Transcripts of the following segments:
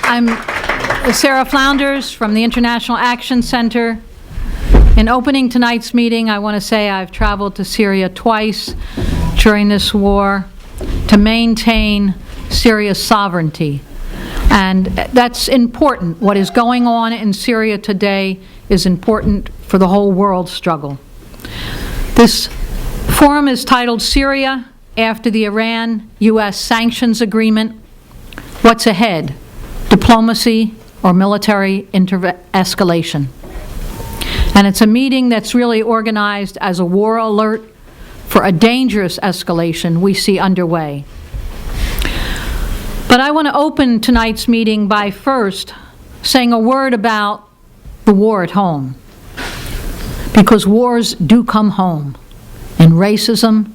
I'm Sara Flounders from the International Action Center. In opening tonight's meeting, I want to say I've traveled to Syria twice during this war to maintain Syria's sovereignty. And that's important. What is going on in Syria today is important for the whole world struggle. This forum is titled Syria After the Iran-U.S. Sanctions Agreement. What's ahead? Diplomacy or military escalation? And it's a meeting that's really organized as a war alert for a dangerous escalation we see underway. But I want to open tonight's meeting by first saying a word about the war at home. Because wars do come home in racism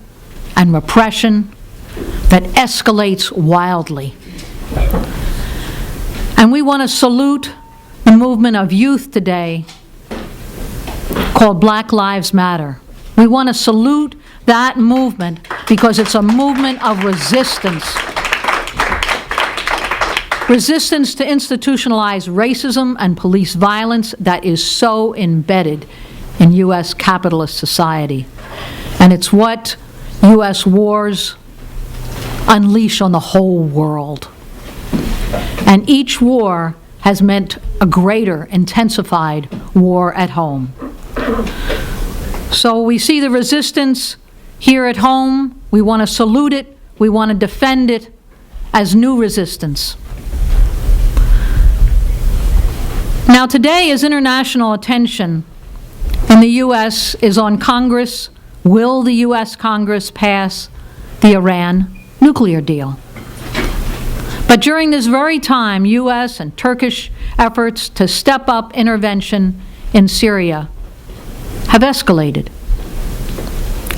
and repression that escalates wildly. And we want to salute the movement of youth today called Black Lives Matter. We want to salute that movement because it's a movement of resistance. Resistance to institutionalized racism and police violence that is so embedded in U.S. capitalist society. And it's what U.S. wars unleash on the whole world. And each war has meant a greater, intensified war at home. So we see the resistance here at home. We want to salute it. We want to defend it as new resistance. Now today is international attention in the U.S. is on Congress. Will the U.S. Congress pass the Iran nuclear deal? But during this very time, U.S. and Turkish efforts to step up intervention in Syria have escalated.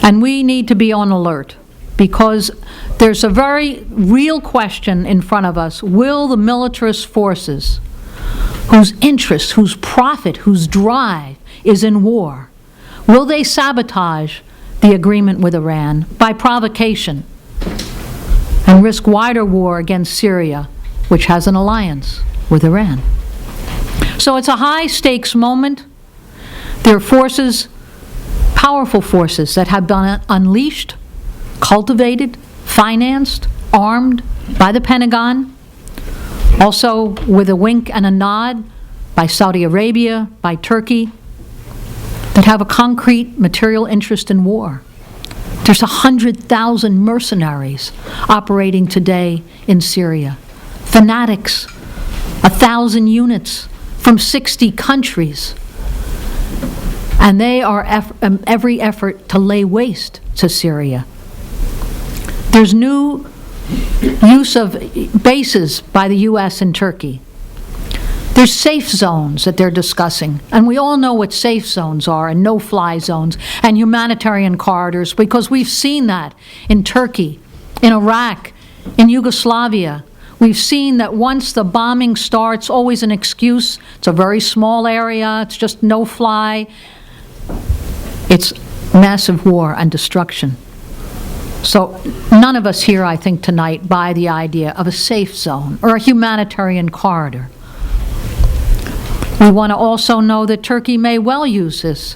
And we need to be on alert because there's a very real question in front of us. Will the militarist forces, whose interest, whose profit, whose drive is in war, will they sabotage the agreement with Iran by provocation and risk wider war against Syria, which has an alliance with Iran? So it's a high-stakes moment. There are forces, powerful forces, that have been unleashed, cultivated, financed, armed by the Pentagon, also with a wink and a nod by Saudi Arabia, by Turkey, that have a concrete material interest in war. There's 100,000 mercenaries operating today in Syria. Fanatics, 1,000 units from 60 countries. And they are every effort to lay waste to Syria. There's new use of bases by the U.S. in Turkey. There's safe zones that they're discussing, and we all know what safe zones are, and no-fly zones, and humanitarian corridors, because we've seen that in Turkey, in Iraq, in Yugoslavia. We've seen that once the bombing starts, always an excuse. It's a very small area, it's just no-fly. It's massive war and destruction. So none of us here, I think, tonight buy the idea of a safe zone or a humanitarian corridor. We want to also know that Turkey may well use this,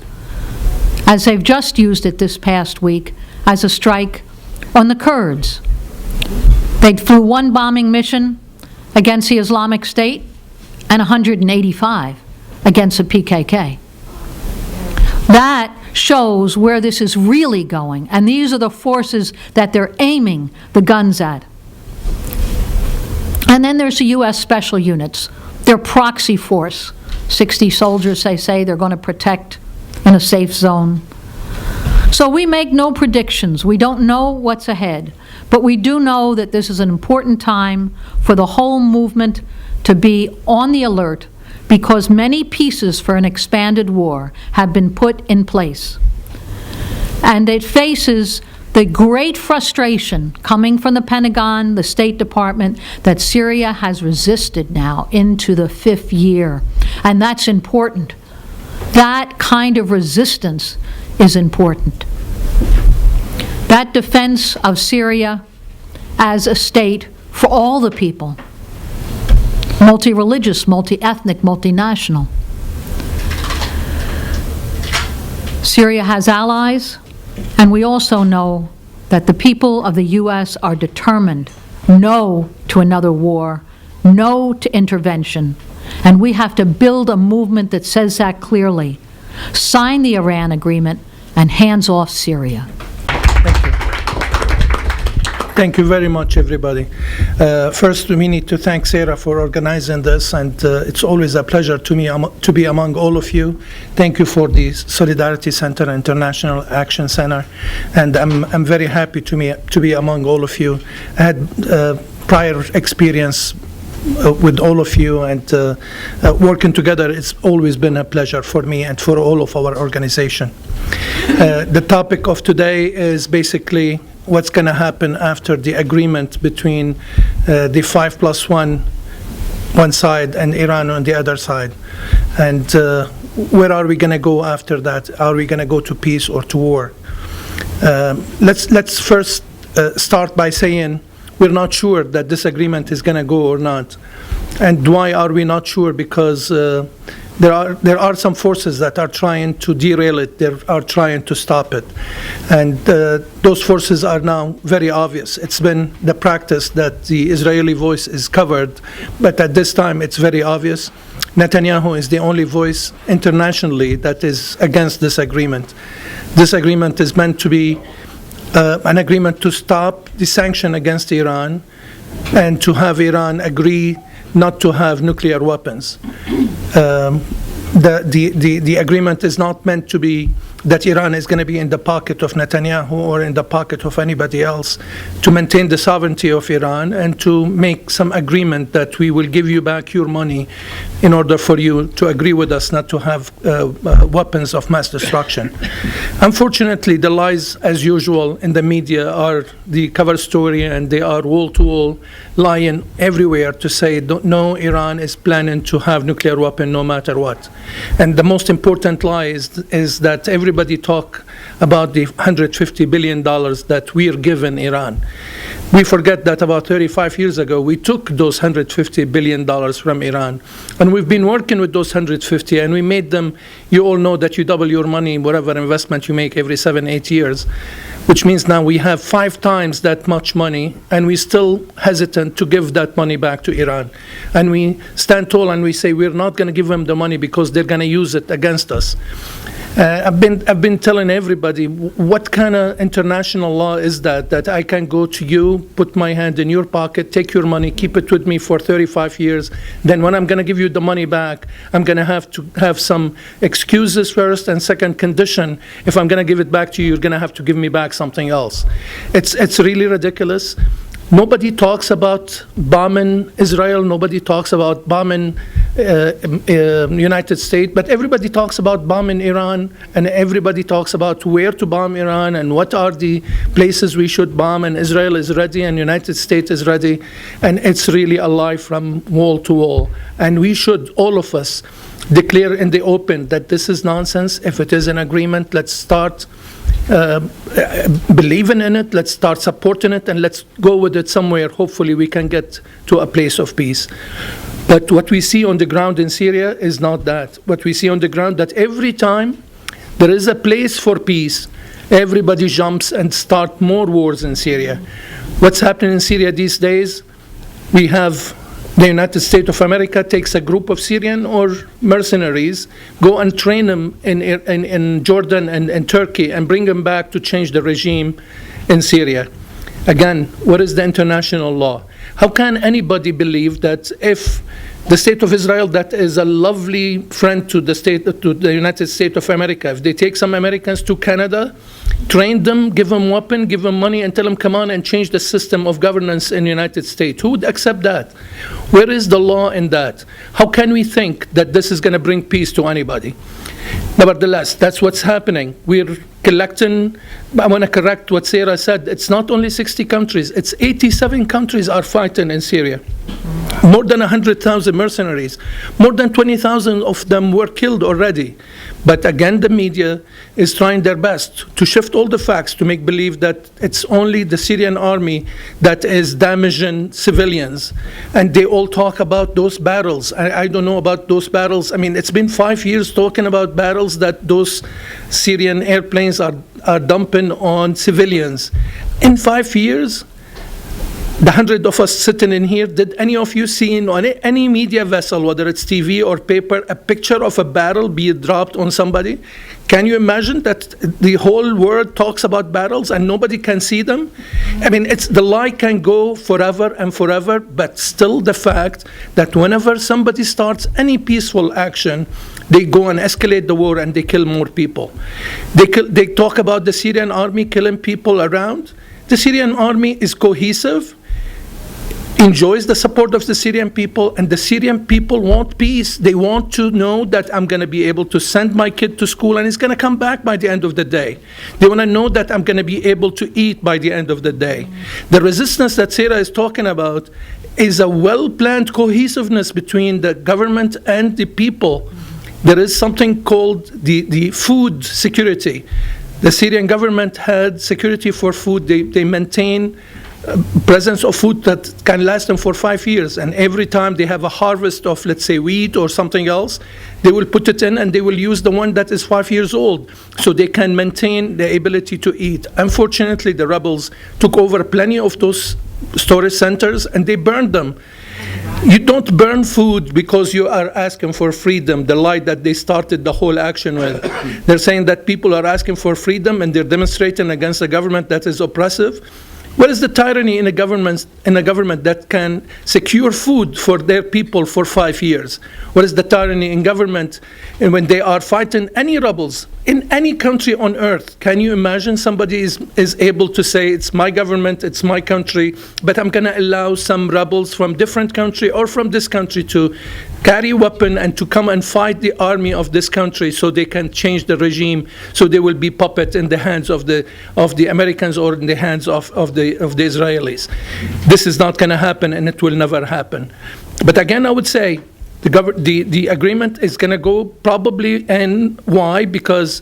as they've just used it this past week, as a strike on the Kurds. They flew one bombing mission against the Islamic State and 185 against the PKK. That shows where this is really going, and these are the forces that they're aiming the guns at. And then there's the U.S. Special Units, their proxy force. 60 soldiers, they say, they're going to protect in a safe zone. So we make no predictions. We don't know what's ahead. But we do know that this is an important time for the whole movement to be on the alert because many pieces for an expanded war have been put in place. And it faces the great frustration coming from the Pentagon, the State Department, that Syria has resisted now into the 5th year. And that's important. That kind of resistance is important. That defense of Syria as a state for all the people, multi-religious, multi-ethnic, multinational. Syria has allies, and we also know that the people of the U.S. are determined no to another war, no to intervention, and we have to build a movement that says that clearly. Sign the Iran agreement and hands off Syria. Thank you. Thank you very much, everybody. First, we need to thank Sara for organizing this, and it's always a pleasure to me to be among all of you. Thank you for the Solidarity Center, International Action Center, and I'm very happy to be among all of you. I had prior experience with all of you, and working together, it's always been a pleasure for me and for all of our organization. The topic of today is basically what's going to happen after the agreement between the 5+1 one side and Iran on the other side, and where are we going to go after that? Are we going to go to peace or to war? Let's first start by saying we're not sure that this agreement is going to go or not. And why are we not sure? Because there are some forces that are trying to derail it, they are trying to stop it. And those forces are now very obvious. It's been the practice that the Israeli voice is covered, but at this time it's very obvious. Netanyahu is the only voice internationally that is against this agreement. This agreement is meant to be an agreement to stop the sanction against Iran and to have Iran agree not to have nuclear weapons. The agreement is not meant to be that Iran is going to be in the pocket of Netanyahu or in the pocket of anybody else, to maintain the sovereignty of Iran and to make some agreement that we will give you back your money in order for you to agree with us not to have weapons of mass destruction. Unfortunately, the lies, as usual, in the media are the cover story, and they are wall-to-wall lying everywhere to say, no, Iran is planning to have nuclear weapon no matter what. And the most important lie is that everybody talk about the $150 billion that we are giving Iran. We forget that about 35 years ago, we took those $150 billion from Iran. And we've been working with those 150, and we made them, you all know that you double your money, whatever investment you make every 7-8 years, which means now we have 5 times that much money, and we still hesitant to give that money back to Iran. And we stand tall and we say we're not going to give them the money because they're going to use it against us. I've been telling everybody, what kind of international law is that I can go to you, put my hand in your pocket, take your money, keep it with me for 35 years, then when I'm going to give you the money back, I'm going to have some excuses first, and second condition, if I'm going to give it back to you, you're going to have to give me back something else. It's really ridiculous. Nobody talks about bombing Israel. Nobody talks about bombing United States. But everybody talks about bombing Iran, and everybody talks about where to bomb Iran and what are the places we should bomb. And Israel is ready, and United States is ready. And it's really a lie from wall to wall. And we should, all of us, declare in the open that this is nonsense. If it is an agreement, let's start believing in it, let's start supporting it, and let's go with it somewhere. Hopefully we can get to a place of peace. But what we see on the ground in Syria is not that. What we see on the ground, that every time there is a place for peace, everybody jumps and start more wars in Syria. What's happening in Syria these days? We have the United States of America takes a group of Syrian or mercenaries, go and train them in Jordan and Turkey, and bring them back to change the regime in Syria. Again, what is the international law? How can anybody believe that if the state of Israel, that is a lovely friend to the United States of America, if they take some Americans to Canada, train them, give them weapons, give them money, and tell them, come on and change the system of governance in the United States, who would accept that? Where is the law in that? How can we think that this is going to bring peace to anybody? Nevertheless, that's what's happening. We're collecting. I want to correct what Sara said. It's not only 60 countries, it's 87 countries are fighting in Syria. More than 100,000 mercenaries. More than 20,000 of them were killed already. But again, the media is trying their best to shift all the facts to make believe that it's only the Syrian army that is damaging civilians. And they all talk about those battles. I don't know about those battles. I mean, it's been 5 years talking about battles that those Syrian airplanes are dumping on civilians. In 5 years, the 100 of us sitting in here, did any of you see on any media vessel, whether it's TV or paper, a picture of a battle be dropped on somebody? Can you imagine that the whole world talks about battles and nobody can see them? I mean, the lie can go forever and forever, but still the fact that whenever somebody starts any peaceful action, they go and escalate the war and they kill more people. They talk about the Syrian army killing people around. The Syrian army is cohesive, enjoys the support of the Syrian people, and the Syrian people want peace. They want to know that I'm going to be able to send my kid to school and he's going to come back by the end of the day. They want to know that I'm going to be able to eat by the end of the day. The resistance that Sara is talking about is a well-planned cohesiveness between the government and the people. There is something called the food security. The Syrian government had security for food. They maintain presence of food that can last them for 5 years. And every time they have a harvest of, let's say, wheat or something else, they will put it in and they will use the one that is 5 years old so they can maintain the ability to eat. Unfortunately, the rebels took over plenty of those storage centers and they burned them. You don't burn food because you are asking for freedom, the lie that they started the whole action with. They're saying that people are asking for freedom and they're demonstrating against a government that is oppressive. What is the tyranny in a government that can secure food for their people for 5 years? What is the tyranny in government when they are fighting any rebels in any country on earth? Can you imagine somebody is able to say, it's my government, it's my country, but I'm going to allow some rebels from different country or from this country to carry a weapon and to come and fight the army of this country so they can change the regime, so they will be puppet in the hands of the Americans or in the hands of the Israelis. This is not going to happen, and it will never happen. But again, I would say the agreement is going to go probably, and why? Because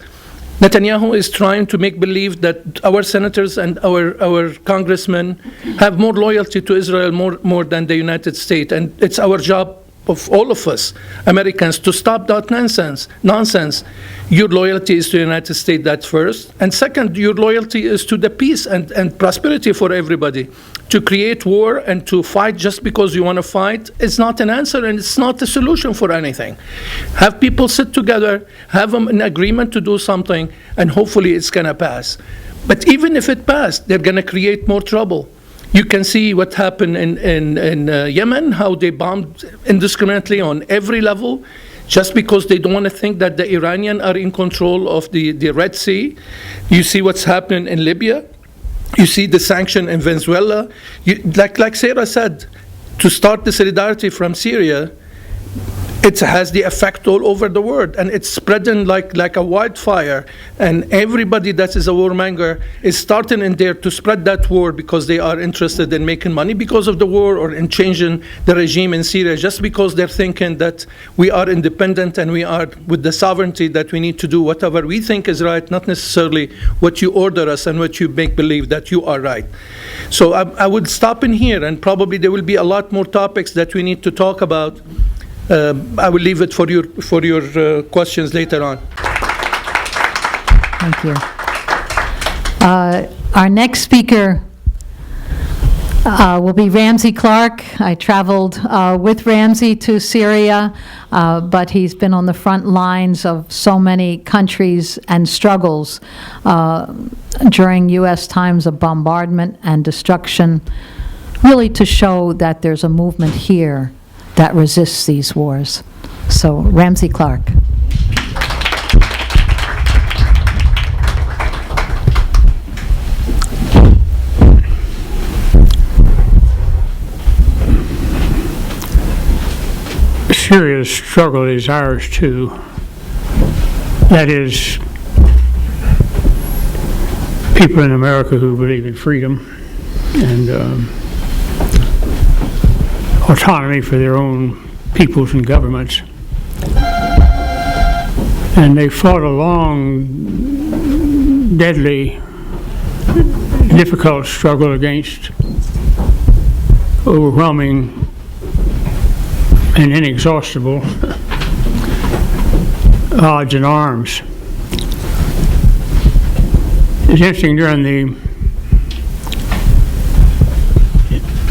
Netanyahu is trying to make believe that our senators and our congressmen have more loyalty to Israel more than the United States, and it's our job of all of us, Americans, to stop that nonsense. Your loyalty is to the United States, that's first. And second, your loyalty is to the peace and prosperity for everybody. To create war and to fight just because you want to fight is not an answer, and it's not a solution for anything. Have people sit together, have an agreement to do something, and hopefully it's going to pass. But even if it passed, they're going to create more trouble. You can see what happened in Yemen, how they bombed indiscriminately on every level, just because they don't want to think that the Iranians are in control of the Red Sea. You see what's happening in Libya. You see the sanction in Venezuela. Like Sara said, to start the solidarity from Syria, it has the effect all over the world, and it's spreading like a wildfire. And everybody that is a warmonger is starting in there to spread that war because they are interested in making money because of the war or in changing the regime in Syria, just because they're thinking that we are independent and we are with the sovereignty that we need to do whatever we think is right, not necessarily what you order us and what you make believe that you are right. So I would stop in here, and probably there will be a lot more topics that we need to talk about. I will leave it for your questions later on. Thank you. Our next speaker will be Ramsey Clark. I traveled with Ramsey to Syria, but he's been on the front lines of so many countries and struggles during U.S. times of bombardment and destruction, really to show that there's a movement here that resists these wars. So, Ramsey Clark. Syria's struggle, is ours too. That is, people in America who believe in freedom and autonomy for their own peoples and governments. And they fought a long, deadly, difficult struggle against overwhelming and inexhaustible odds and arms. It's interesting, during the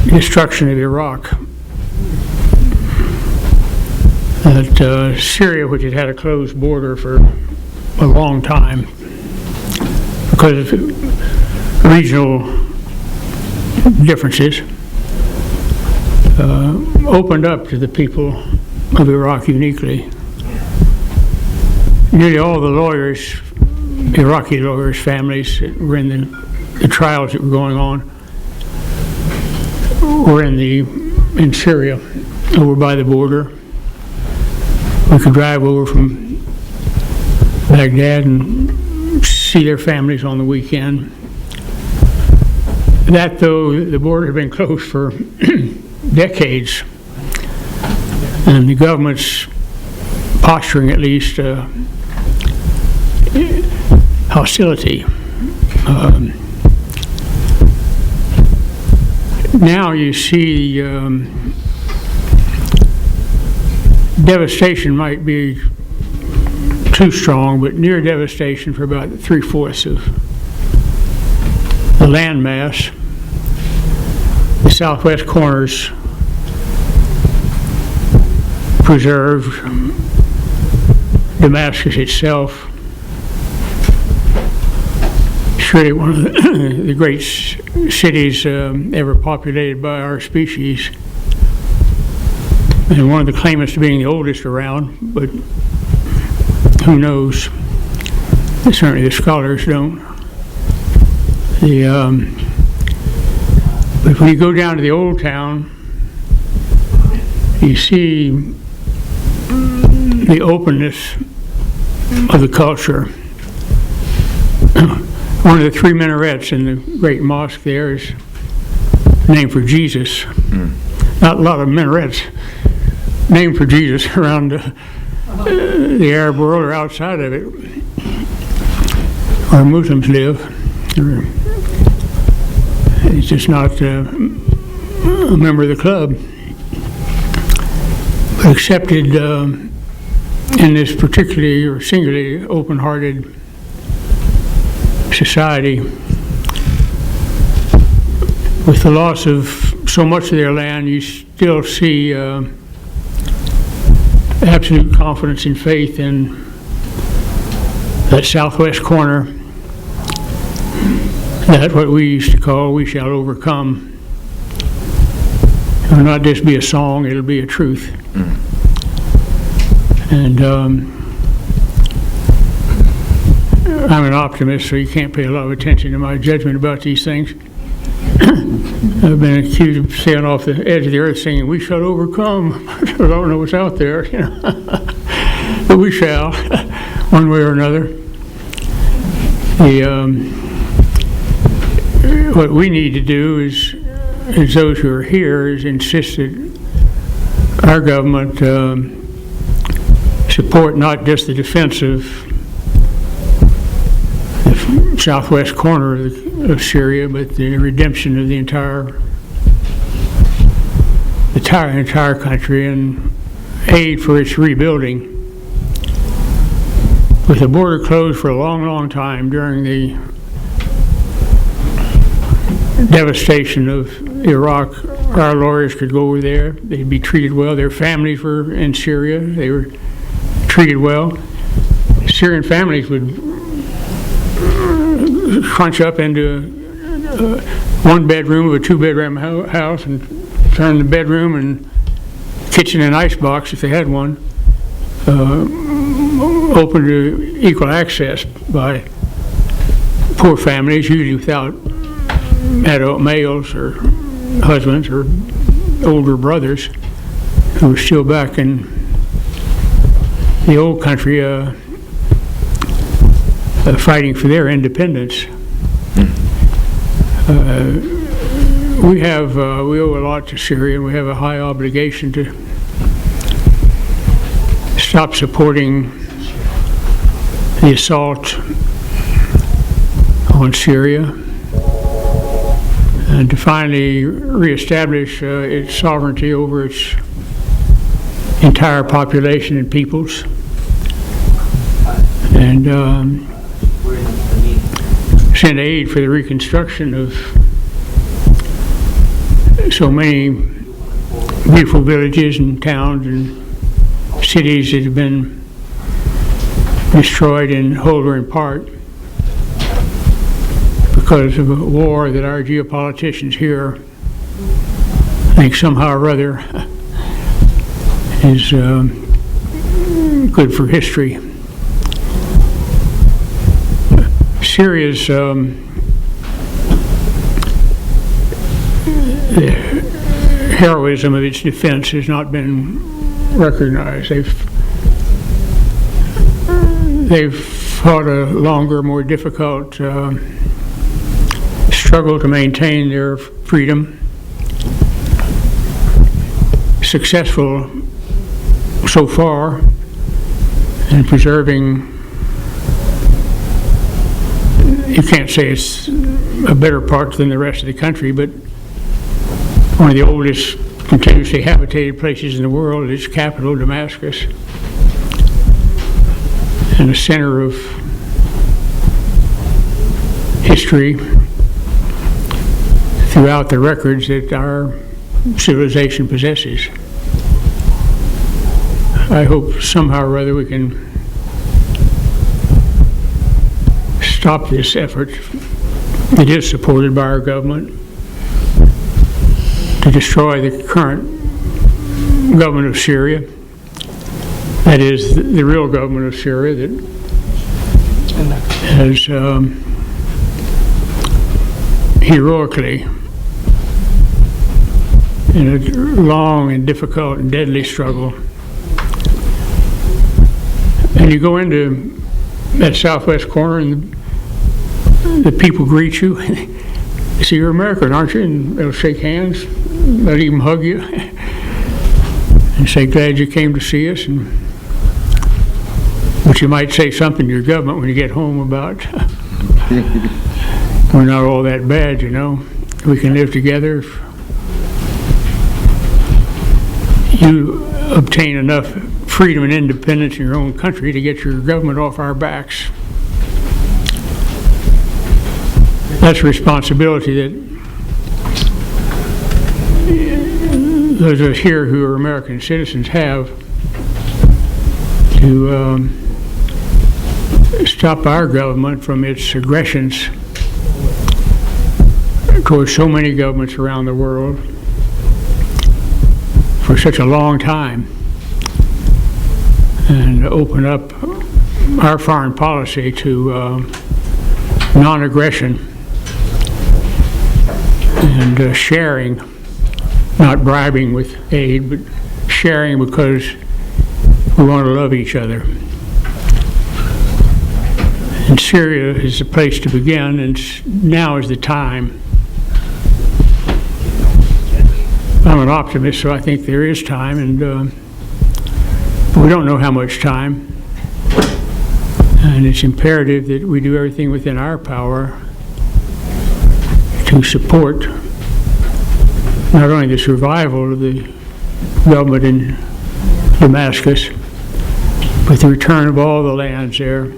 destruction of Iraq, that Syria, which had had a closed border for a long time because of regional differences, opened up to the people of Iraq uniquely. Nearly all the lawyers, Iraqi lawyers' families that were in the trials that were going on, were in Syria, over by the border. We could drive over from Baghdad and see their families on the weekend. That, though, the border had been closed for decades, and the government's posturing, at least, hostility. Now you see devastation might be too strong, but near devastation for about 3/4 of the landmass. The southwest corners preserved. Damascus itself, surely one of the great cities ever populated by our species, and one of the claimants to being the oldest around, but who knows? Certainly the scholars don't. But when you go down to the old town, you see the openness of the culture. One of the 3 minarets in the great mosque there is named for Jesus. Not a lot of minarets named for Jesus around the Arab world or outside of it, where Muslims live. He's just not a member of the club, but accepted in this particularly or singularly open-hearted society. With the loss of so much of their land, you still see absolute confidence and faith in that southwest corner, that what we used to call "we shall overcome." It will not just be a song, it'll be a truth. And I'm an optimist, so you can't pay a lot of attention to my judgment about these things. I've been accused of staying off the edge of the earth singing, "we shall overcome." I don't know what's out there, you know. But we shall, one way or another. What we need to do is those who are here, is insist that our government support not just the defense of the southwest corner of Syria, but the redemption of the entire country, and aid for its rebuilding. With the border closed for a long, long time during the devastation of Iraq, our lawyers could go over there. They'd be treated well. Their families were in Syria. They were treated well. Syrian families would crunch up into one bedroom of a 2-bedroom house and turn the bedroom and kitchen and icebox, if they had one, open to equal access by poor families, usually without adult males or husbands or older brothers who were still back in the old country fighting for their independence. We owe a lot to Syria, and we have a high obligation to stop supporting the assault on Syria and to finally reestablish its sovereignty over its entire population and peoples, and send aid for the reconstruction of so many beautiful villages and towns and cities that have been destroyed in whole or in part because of a war that our geopoliticians here think somehow or other is good for history. Syria's the heroism of its defense has not been recognized. They've fought a longer, more difficult struggle to maintain their freedom. Successful so far in preserving. You can't say it's a better part than the rest of the country, but one of the oldest continuously habitated places in the world, its capital, Damascus, and a center of history throughout the records that our civilization possesses. I hope somehow or other we can stop this effort. It is supported by our government to destroy the current government of Syria. That is the real government of Syria that has heroically, in a long and difficult and deadly struggle. And you go into that southwest corner and the people greet you. They say, "You're American, aren't you?" And they'll shake hands, they'll even hug you and say, "Glad you came to see us." But you might say something to your government when you get home about, "We're not all that bad, you know. We can live together if you obtain enough freedom and independence in your own country to get your government off our backs." That's a responsibility that those of us here who are American citizens have to stop our government from its aggressions towards so many governments around the world for such a long time, and open up our foreign policy to non-aggression and sharing, not bribing with aid, but sharing because we want to love each other. And Syria is the place to begin, and now is the time. I'm an optimist, so I think there is time, and we don't know how much time. And it's imperative that we do everything within our power to support not only the survival of the government in Damascus, but the return of all the lands there.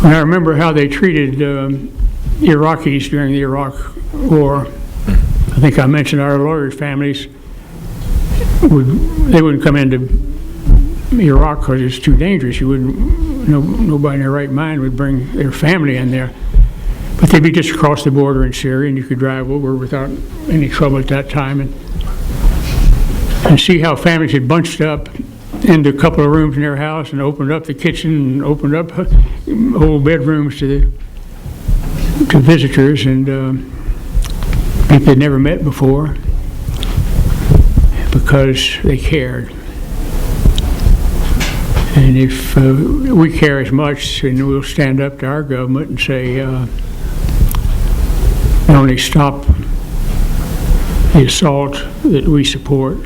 And I remember how they treated Iraqis during the Iraq War. I think I mentioned our lawyers' families they wouldn't come into Iraq because it's too dangerous. You wouldn't. Nobody in their right mind would bring their family in there. But they'd be just across the border in Syria, and you could drive over without any trouble at that time, and see how families had bunched up into a couple of rooms in their house and opened up the kitchen and opened up whole bedrooms to visitors and people they'd never met before, because they cared. And if we care as much, then we'll stand up to our government and say, not only stop the assault that we support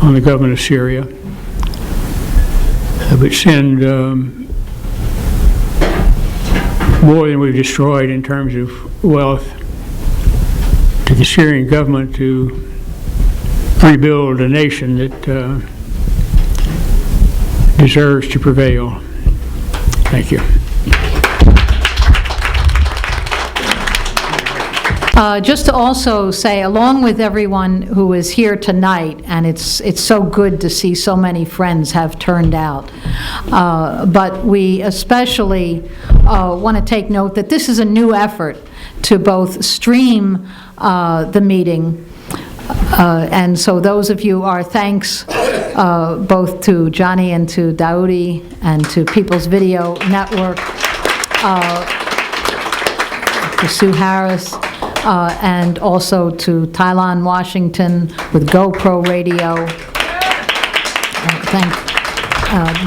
on the government of Syria, but send more than we've destroyed in terms of wealth to the Syrian government to rebuild a nation that deserves to prevail. Thank you. Just to also say, along with everyone who is here tonight, and it's so good to see so many friends have turned out, but we especially want to take note that this is a new effort to both stream the meeting, and so those of you, our thanks both to Johnny and to Daoudi and to People's Video Network, to Sue Harris, and also to Tylon Washington with GoPro Radio. Thank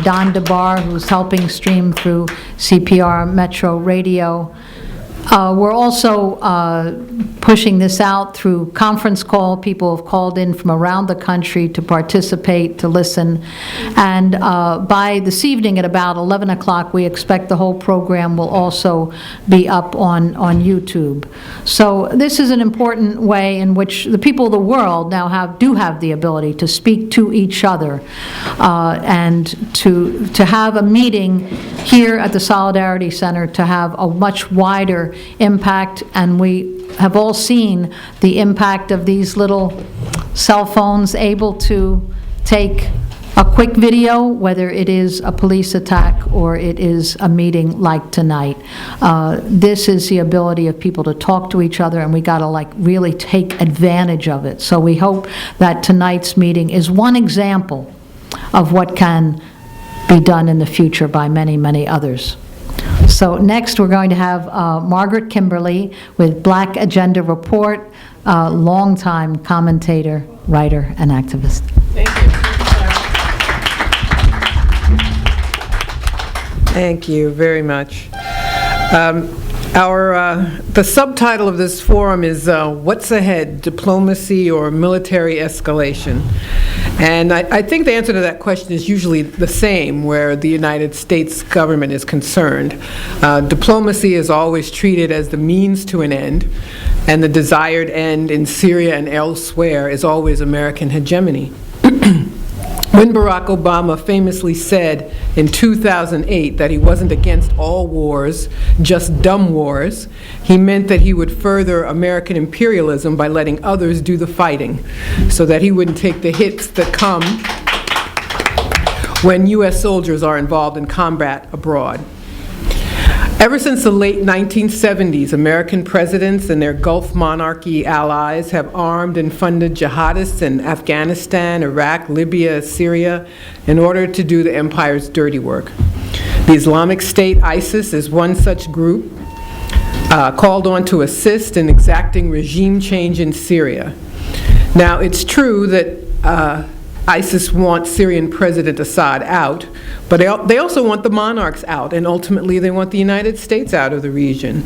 Don DeBar, who's helping stream through CPR Metro Radio. We're also pushing this out through conference call. People have called in from around the country to participate, to listen. And by this evening at about 11 o'clock, we expect the whole program will also be up on YouTube. So this is an important way in which the people of the world now do have the ability to speak to each other and to have a meeting here at the Solidarity Center to have a much wider impact. And we have all seen the impact of these little cell phones able to take a quick video, whether it is a police attack or it is a meeting like tonight. This is the ability of people to talk to each other, and we got to really take advantage of it. So we hope that tonight's meeting is one example of what can be done in the future by many, many others. So next we're going to have Margaret Kimberly with Black Agenda Report, longtime commentator, writer, and activist. Thank you. Thank you very much. The subtitle of this forum is What's Ahead, Diplomacy or Military Escalation? And I think the answer to that question is usually the same where the United States government is concerned. Diplomacy is always treated as the means to an end, and the desired end in Syria and elsewhere is always American hegemony. When Barack Obama famously said in 2008 that he wasn't against all wars, just dumb wars, he meant that he would further American imperialism by letting others do the fighting, so that he wouldn't take the hits that come when U.S. soldiers are involved in combat abroad. Ever since the late 1970s, American presidents and their Gulf monarchy allies have armed and funded jihadists in Afghanistan, Iraq, Libya, Syria, in order to do the empire's dirty work. The Islamic State, ISIS, is one such group called on to assist in exacting regime change in Syria. Now, it's true that ISIS wants Syrian President Assad out, but they also want the monarchs out, and ultimately they want the United States out of the region.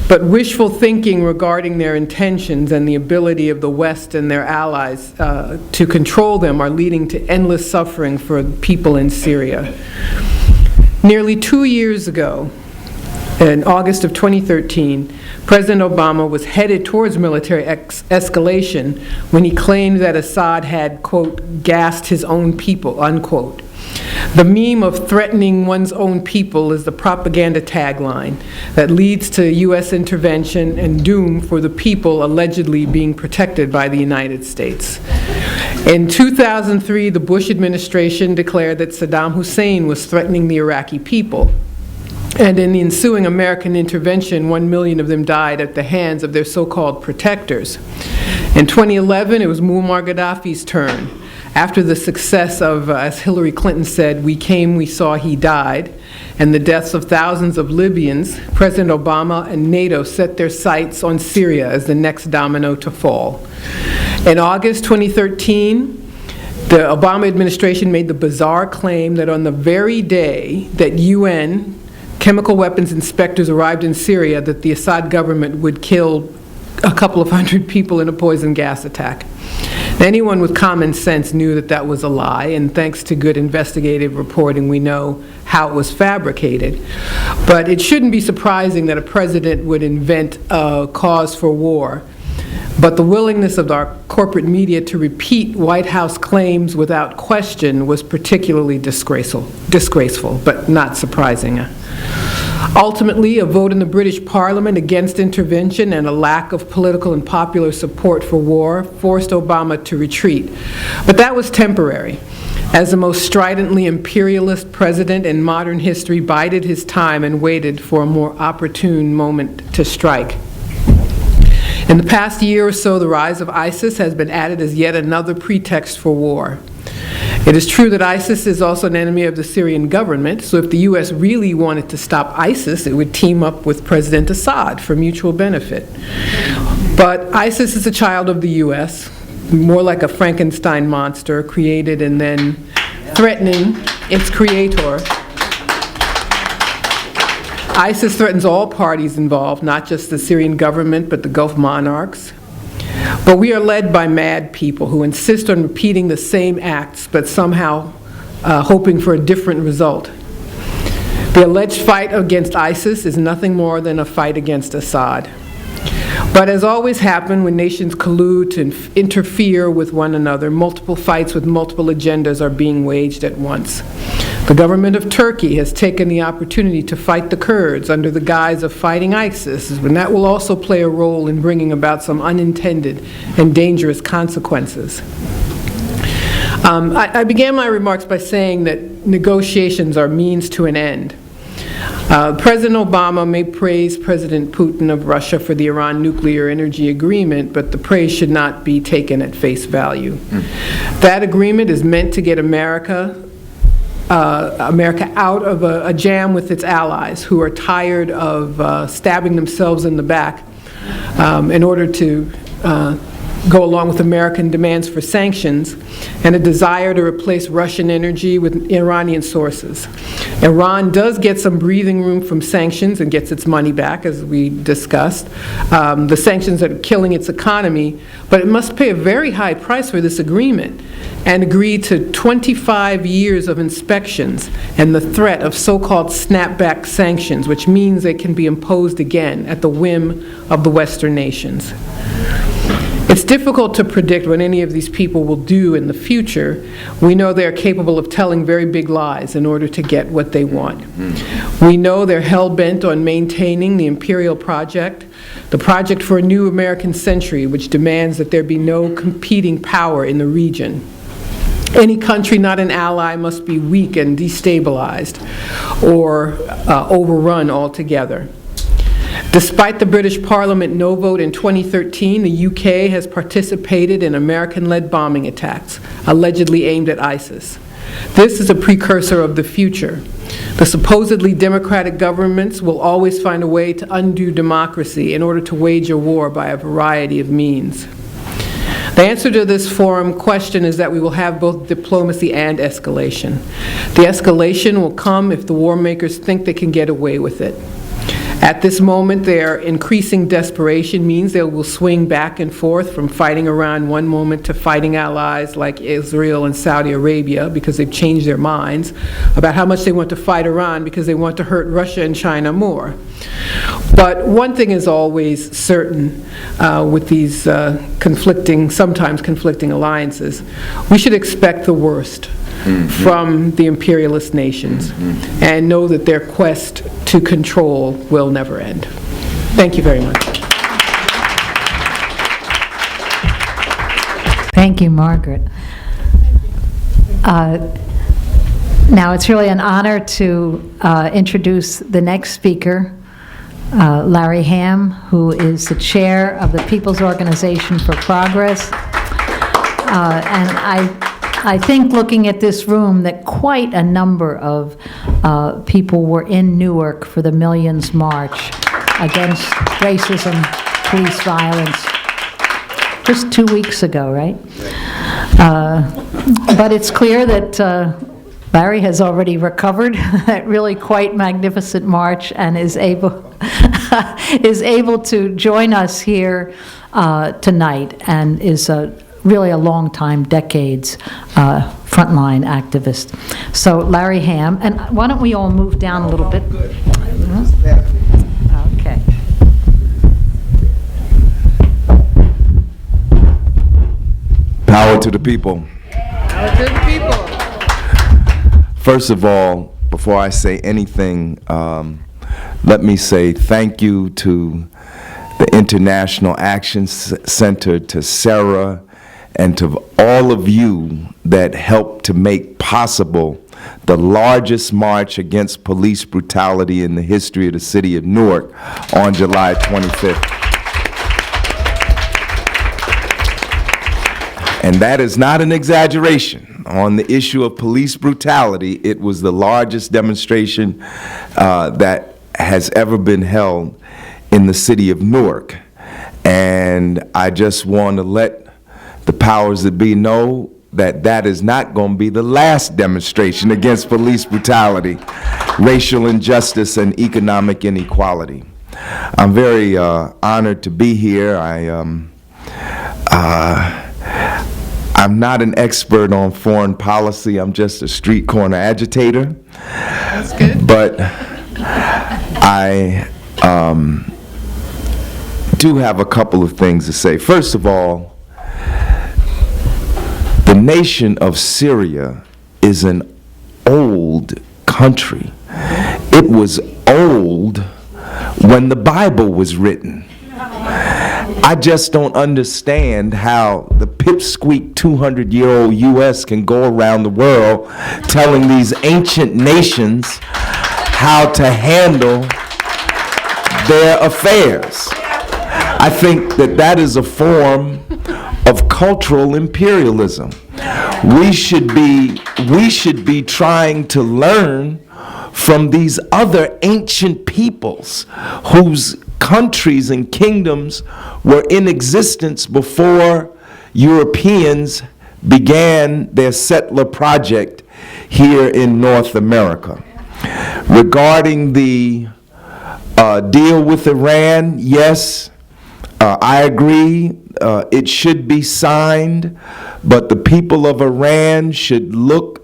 But wishful thinking regarding their intentions and the ability of the West and their allies to control them are leading to endless suffering for people in Syria. Nearly 2 years ago, in August of 2013, President Obama was headed towards military escalation when he claimed that Assad had, quote, gassed his own people, unquote. The meme of threatening one's own people is the propaganda tagline that leads to U.S. intervention and doom for the people allegedly being protected by the United States. In 2003, the Bush administration declared that Saddam Hussein was threatening the Iraqi people. And in the ensuing American intervention, 1 million of them died at the hands of their so-called protectors. In 2011, it was Muammar Gaddafi's turn. After the success of, as Hillary Clinton said, we came, we saw, he died, and the deaths of thousands of Libyans, President Obama and NATO set their sights on Syria as the next domino to fall. In August 2013, the Obama administration made the bizarre claim that on the very day that UN chemical weapons inspectors arrived in Syria, that the Assad government would kill a couple of hundred people in a poison gas attack. Anyone with common sense knew that that was a lie, and thanks to good investigative reporting, we know how it was fabricated. But it shouldn't be surprising that a president would invent a cause for war. But the willingness of our corporate media to repeat White House claims without question was particularly disgraceful, but not surprising. Ultimately, a vote in the British Parliament against intervention and a lack of political and popular support for war forced Obama to retreat. But that was temporary, as the most stridently imperialist president in modern history bided his time and waited for a more opportune moment to strike. In the past year or so, the rise of ISIS has been added as yet another pretext for war. It is true that ISIS is also an enemy of the Syrian government, so if the U.S. really wanted to stop ISIS, it would team up with President Assad for mutual benefit. But ISIS is a child of the U.S., more like a Frankenstein monster created and then threatening its creator. ISIS threatens all parties involved, not just the Syrian government, but the Gulf monarchs. But we are led by mad people who insist on repeating the same acts, but somehow hoping for a different result. The alleged fight against ISIS is nothing more than a fight against Assad. But as always happens when nations collude to interfere with one another, multiple fights with multiple agendas are being waged at once. The government of Turkey has taken the opportunity to fight the Kurds under the guise of fighting ISIS, and that will also play a role in bringing about some unintended and dangerous consequences. I began my remarks by saying that negotiations are means to an end. President Obama may praise President Putin of Russia for the Iran nuclear energy agreement, but the praise should not be taken at face value. That agreement is meant to get America out of a jam with its allies who are tired of stabbing themselves in the back in order to go along with American demands for sanctions and a desire to replace Russian energy with Iranian sources. Iran does get some breathing room from sanctions and gets its money back, as we discussed. The sanctions are killing its economy, but it must pay a very high price for this agreement and agree to 25 years of inspections and the threat of so-called snapback sanctions, which means they can be imposed again at the whim of the Western nations. It's difficult to predict what any of these people will do in the future. We know they're capable of telling very big lies in order to get what they want. We know they're hell-bent on maintaining the imperial project, the project for a new American century, which demands that there be no competing power in the region. Any country not an ally must be weak and destabilized or overrun altogether. Despite the British Parliament no vote in 2013, the UK has participated in American-led bombing attacks, allegedly aimed at ISIS. This is a precursor of the future. The supposedly democratic governments will always find a way to undo democracy in order to wage a war by a variety of means. The answer to this forum question is that we will have both diplomacy and escalation. The escalation will come if the war makers think they can get away with it. At this moment, their increasing desperation means they will swing back and forth from fighting Iran one moment to fighting allies like Israel and Saudi Arabia because they've changed their minds about how much they want to fight Iran because they want to hurt Russia and China more. But one thing is always certain with these sometimes conflicting alliances. We should expect the worst from the imperialist nations and know that their quest to control will never end. Thank you very much. Thank you, Margaret. Now, it's really an honor to introduce the next speaker, Larry Hamm, who is the chair of the People's Organization for Progress. And I think looking at this room that quite a number of people were in Newark for the Millions March against racism, police violence, just 2 weeks ago, right? But it's clear that Larry has already recovered that really quite magnificent march and is able is able to join us here tonight, and is really a long time, decades, frontline activist. So Larry Hamm, and why don't we all move down a little bit? Okay. Power to the people. Power to the people. First of all, before I say anything, let me say thank you to the International Action Center, to Sara, and to all of you that helped to make possible the largest march against police brutality in the history of the city of Newark on July 25th. And that is not an exaggeration. On the issue of police brutality, it was the largest demonstration that has ever been held in the city of Newark. And I just want to let the powers that be know that that is not going to be the last demonstration against police brutality, racial injustice, and economic inequality. I'm very honored to be here. I'm not an expert on foreign policy. I'm just a street corner agitator. That's good. But I do have a couple of things to say. First of all, the nation of Syria is an old country. It was old when the Bible was written. I just don't understand how the pipsqueak 200-year-old U.S. can go around the world telling these ancient nations how to handle their affairs. I think that that is a form of cultural imperialism. We should be trying to learn from these other ancient peoples whose countries and kingdoms were in existence before Europeans began their settler project here in North America. Regarding the deal with Iran, yes, I agree, it should be signed, but the people of Iran should look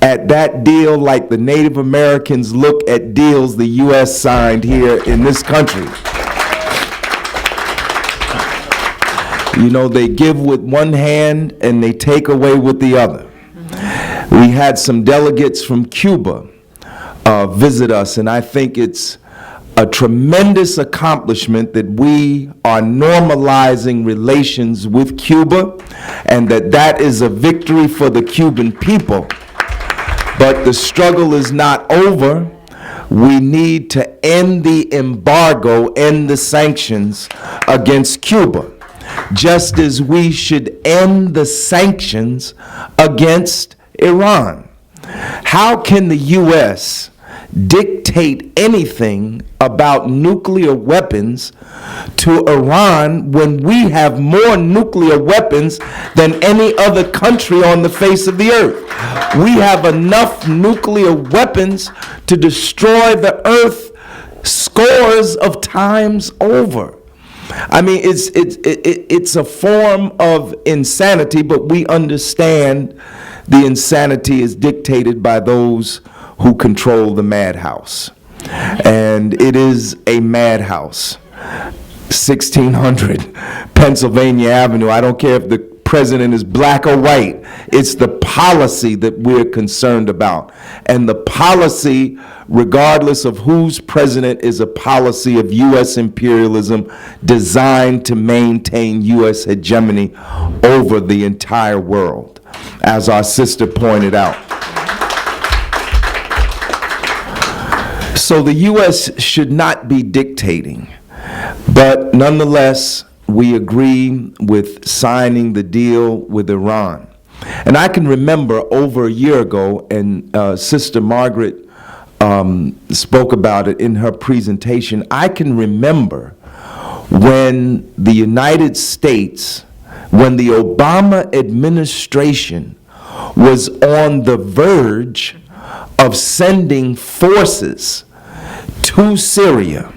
at that deal like the Native Americans look at deals the U.S. signed here in this country. You know, they give with one hand and they take away with the other. We had some delegates from Cuba visit us, and I think it's a tremendous accomplishment that we are normalizing relations with Cuba, and that is a victory for the Cuban people. But the struggle is not over. We need to end the embargo, end the sanctions against Cuba, just as we should end the sanctions against Iran. How can the U.S. dictate anything about nuclear weapons to Iran when we have more nuclear weapons than any other country on the face of the earth? We have enough nuclear weapons to destroy the earth scores of times over. I mean, it's a form of insanity, but we understand the insanity is dictated by those who control the madhouse. And it is a madhouse. 1600 Pennsylvania Avenue. I don't care if the president is black or white. It's the policy that we're concerned about. And the policy, regardless of who's president, is a policy of U.S. imperialism designed to maintain U.S. hegemony over the entire world, as our sister pointed out. So the U.S. should not be dictating, but nonetheless, we agree with signing the deal with Iran. And I can remember over a year ago, and Sister Margaret spoke about it in her presentation, I can remember when the United States, when the Obama administration was on the verge of sending forces to Syria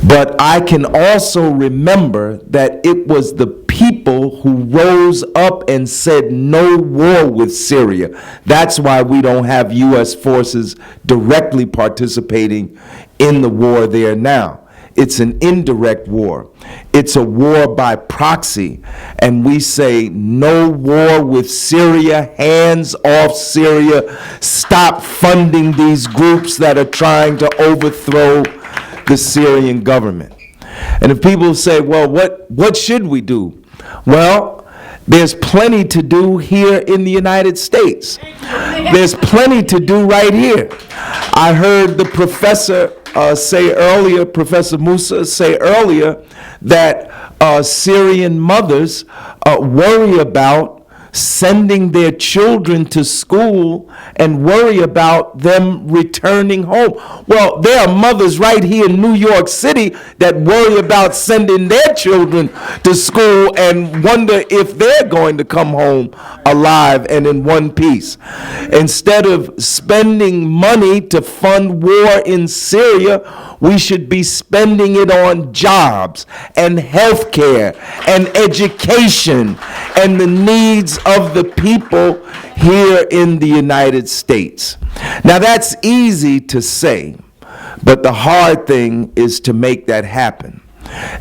But I can also remember that it was the people who rose up and said no war with Syria. That's why we don't have U.S. forces directly participating in the war there now. It's an indirect war. It's a war by proxy. And we say no war with Syria, hands off Syria, stop funding these groups that are trying to overthrow the Syrian government. And if people say, well, what should we do? Well, there's plenty to do here in the United States. There's plenty to do right here. I heard the professor say earlier, Professor Moussa say earlier, that Syrian mothers worry about sending their children to school and worry about them returning home. Well, there are mothers right here in New York City that worry about sending their children to school and wonder if they're going to come home alive and in one piece. Instead of spending money to fund war in Syria, we should be spending it on jobs and health care and education and the needs of the people here in the United States. Now that's easy to say, but the hard thing is to make that happen.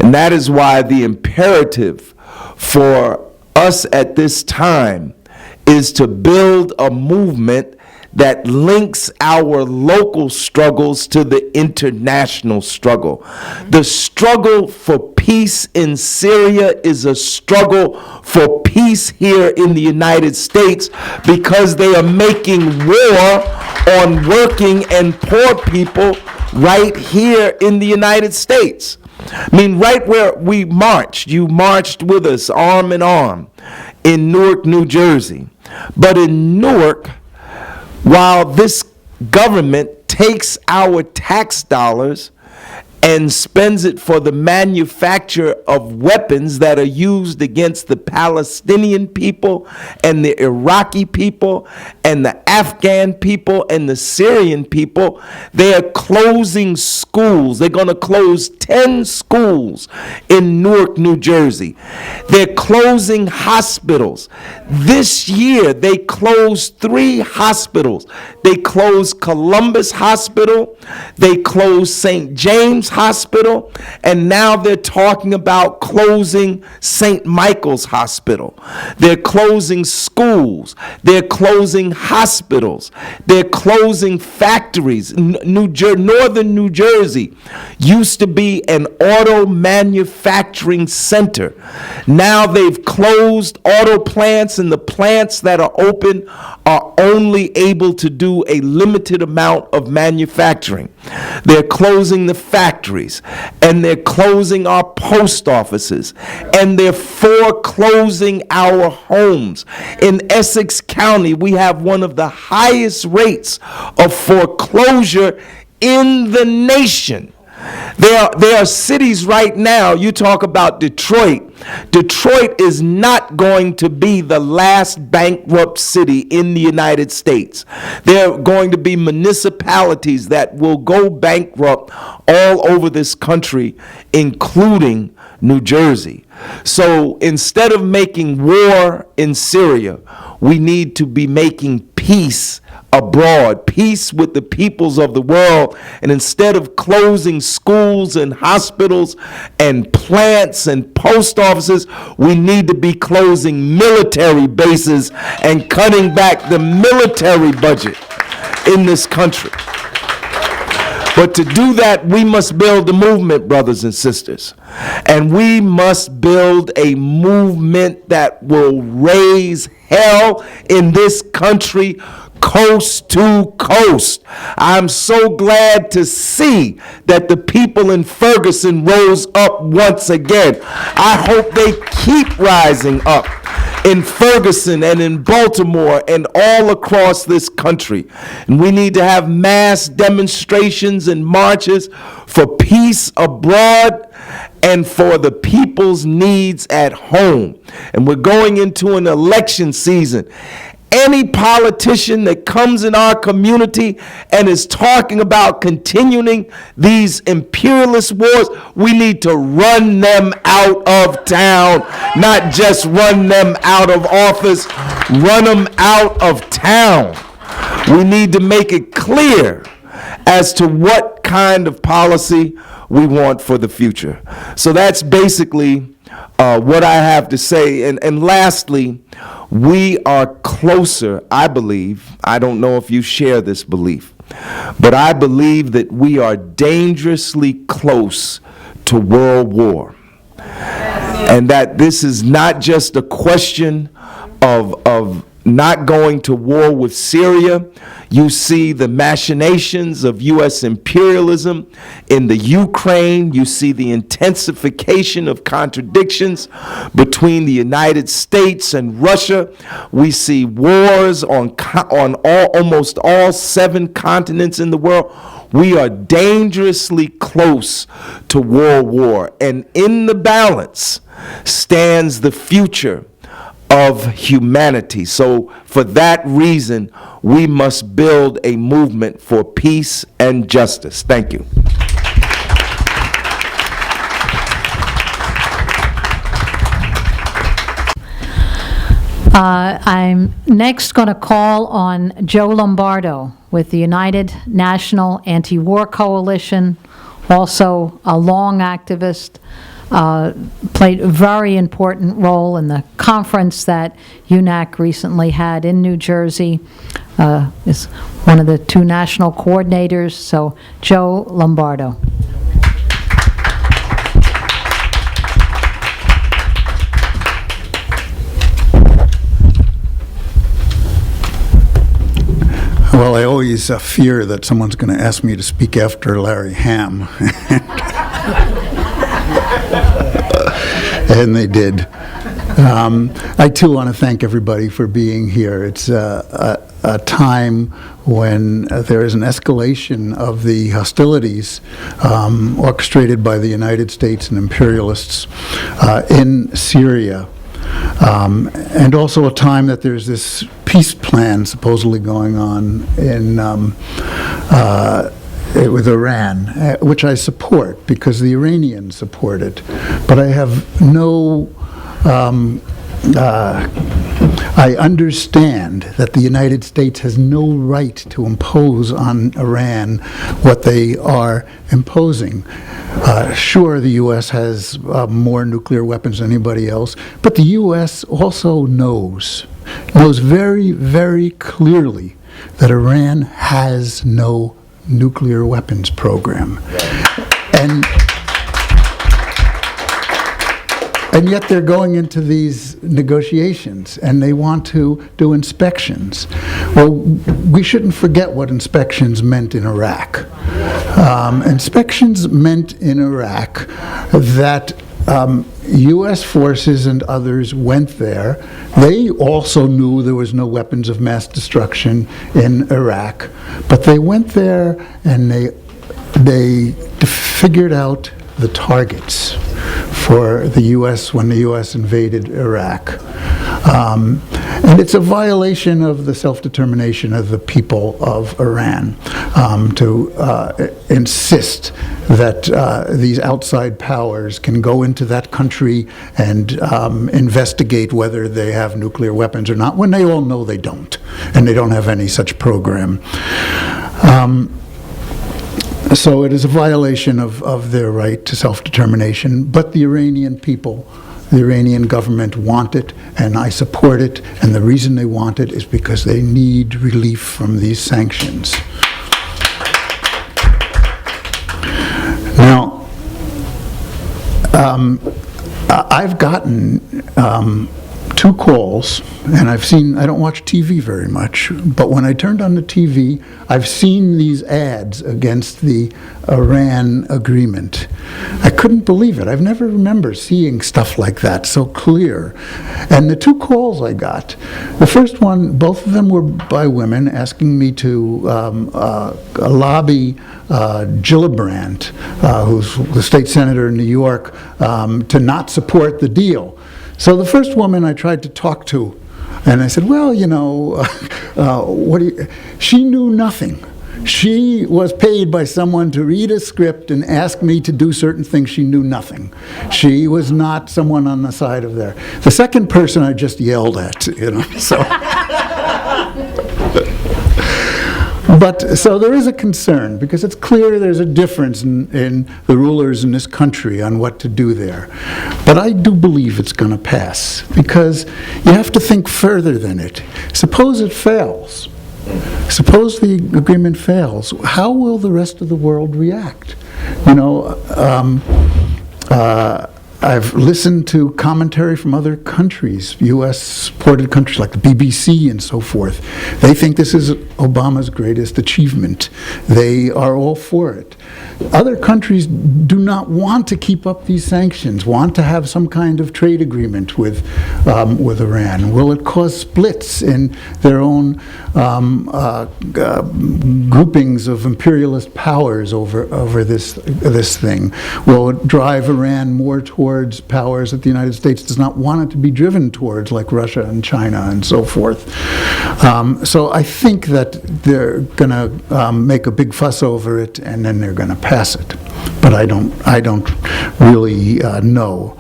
And that is why the imperative for us at this time is to build a movement that links our local struggles to the international struggle. The struggle for peace in Syria is a struggle for peace here in the United States because they are making war on working and poor people right here in the United States. I mean, right where we marched, you marched with us arm in arm in Newark, New Jersey. But in Newark, while this government takes our tax dollars and spends it for the manufacture of weapons that are used against the Palestinian people and the Iraqi people and the Afghan people and the Syrian people, they are closing schools. They're going to close 10 schools in Newark, New Jersey. They're closing hospitals. This year, they closed 3 hospitals. They closed Columbus Hospital. They closed St. James Hospital, and now they're talking about closing St. Michael's Hospital. They're closing schools. They're closing hospitals. They're closing factories. Northern New Jersey used to be an auto manufacturing center. Now they've closed auto plants, and the plants that are open are only able to do a limited amount of manufacturing. They're closing the factories, and they're closing our post offices, and they're foreclosing our homes. In Essex County, we have one of the highest rates of foreclosure in the nation. There are cities right now, you talk about Detroit. Detroit is not going to be the last bankrupt city in the United States. There are going to be municipalities that will go bankrupt all over this country, including New Jersey. So instead of making war in Syria, we need to be making peace abroad, peace with the peoples of the world. And instead of closing schools and hospitals and plants and post offices, we need to be closing military bases and cutting back the military budget in this country. But to do that, we must build a movement, brothers and sisters. And we must build a movement that will raise hell in this country coast to coast. I'm so glad to see that the people in Ferguson rose up once again. I hope they keep rising up in Ferguson and in Baltimore and all across this country. And we need to have mass demonstrations and marches for peace abroad and for the people's needs at home. And we're going into an election season. any politician that comes in our community and is talking about continuing these imperialist wars, we need to run them out of town, not just run them out of office, run them out of town. We need to make it clear as to what kind of policy we want for the future. So that's basically what I have to say. And lastly, we are closer, I believe, I don't know if you share this belief, but I believe that we are dangerously close to world war. And that this is not just a question of not going to war with Syria. You see the machinations of U.S. imperialism in the Ukraine. You see the intensification of contradictions between the United States and Russia. We see wars on almost all 7 continents in the world. We are dangerously close to world war. And in the balance stands the future of humanity. So for that reason, we must build a movement for peace and justice. Thank you. I'm next going to call on Joe Lombardo with the United National Anti-War Coalition, also a long activist, played a very important role in the conference that UNAC recently had in New Jersey, is one of the 2 national coordinators. So Joe Lombardo. Well, I always fear that someone's going to ask me to speak after Larry Hamm. And they did. I too want to thank everybody for being here. It's a time when there is an escalation of the hostilities orchestrated by the United States and imperialists in Syria. And also a time that there's this peace plan supposedly going on in with Iran, which I support because the Iranians support it. But I have no, I understand that the United States has no right to impose on Iran what they are imposing. Sure, the U.S. has more nuclear weapons than anybody else, but the U.S. also knows very, very clearly that Iran has no nuclear weapons program. And yet they're going into these negotiations and they want to do inspections. Well, we shouldn't forget what inspections meant in Iraq. Inspections meant in Iraq that U.S. forces and others went there. They also knew there was no weapons of mass destruction in Iraq, but they went there and they figured out the targets for the U.S. when the U.S. invaded Iraq. And it's a violation of the self-determination of the people of Iran to insist that these outside powers can go into that country and investigate whether they have nuclear weapons or not, when they all know they don't, and they don't have any such program. So it is a violation of their right to self-determination, but the Iranian people, the Iranian government want it, and I support it, and the reason they want it is because they need relief from these sanctions. Now, I've gotten 2 calls, and I don't watch TV very much, but when I turned on the TV, I've seen these ads against the Iran agreement. I couldn't believe it. I've never remember seeing stuff like that so clear. And the 2 calls I got, the first one, both of them were by women asking me to lobby Gillibrand, who's the state senator in New York, to not support the deal. So the first woman I tried to talk to, And I said, well, she knew nothing. She was paid by someone to read a script and ask me to do certain things. She knew nothing. She was not someone on the side of there. The second person I just yelled at, so. But, so there is a concern, because it's clear there's a difference in the rulers in this country on what to do there. But I do believe it's going to pass, because you have to think further than it. Suppose it fails. Suppose the agreement fails. How will the rest of the world react? I've listened to commentary from other countries, U.S.-supported countries like the BBC and so forth. They think this is Obama's greatest achievement. They are all for it. Other countries do not want to keep up these sanctions, want to have some kind of trade agreement with Iran. Will it cause splits in their own groupings of imperialist powers over this thing? Will it drive Iran more towards powers that the United States does not want it to be driven towards, like Russia and China and so forth? So I think that they're going to make a big fuss over it, and then they're going to pass it. But I don't really know.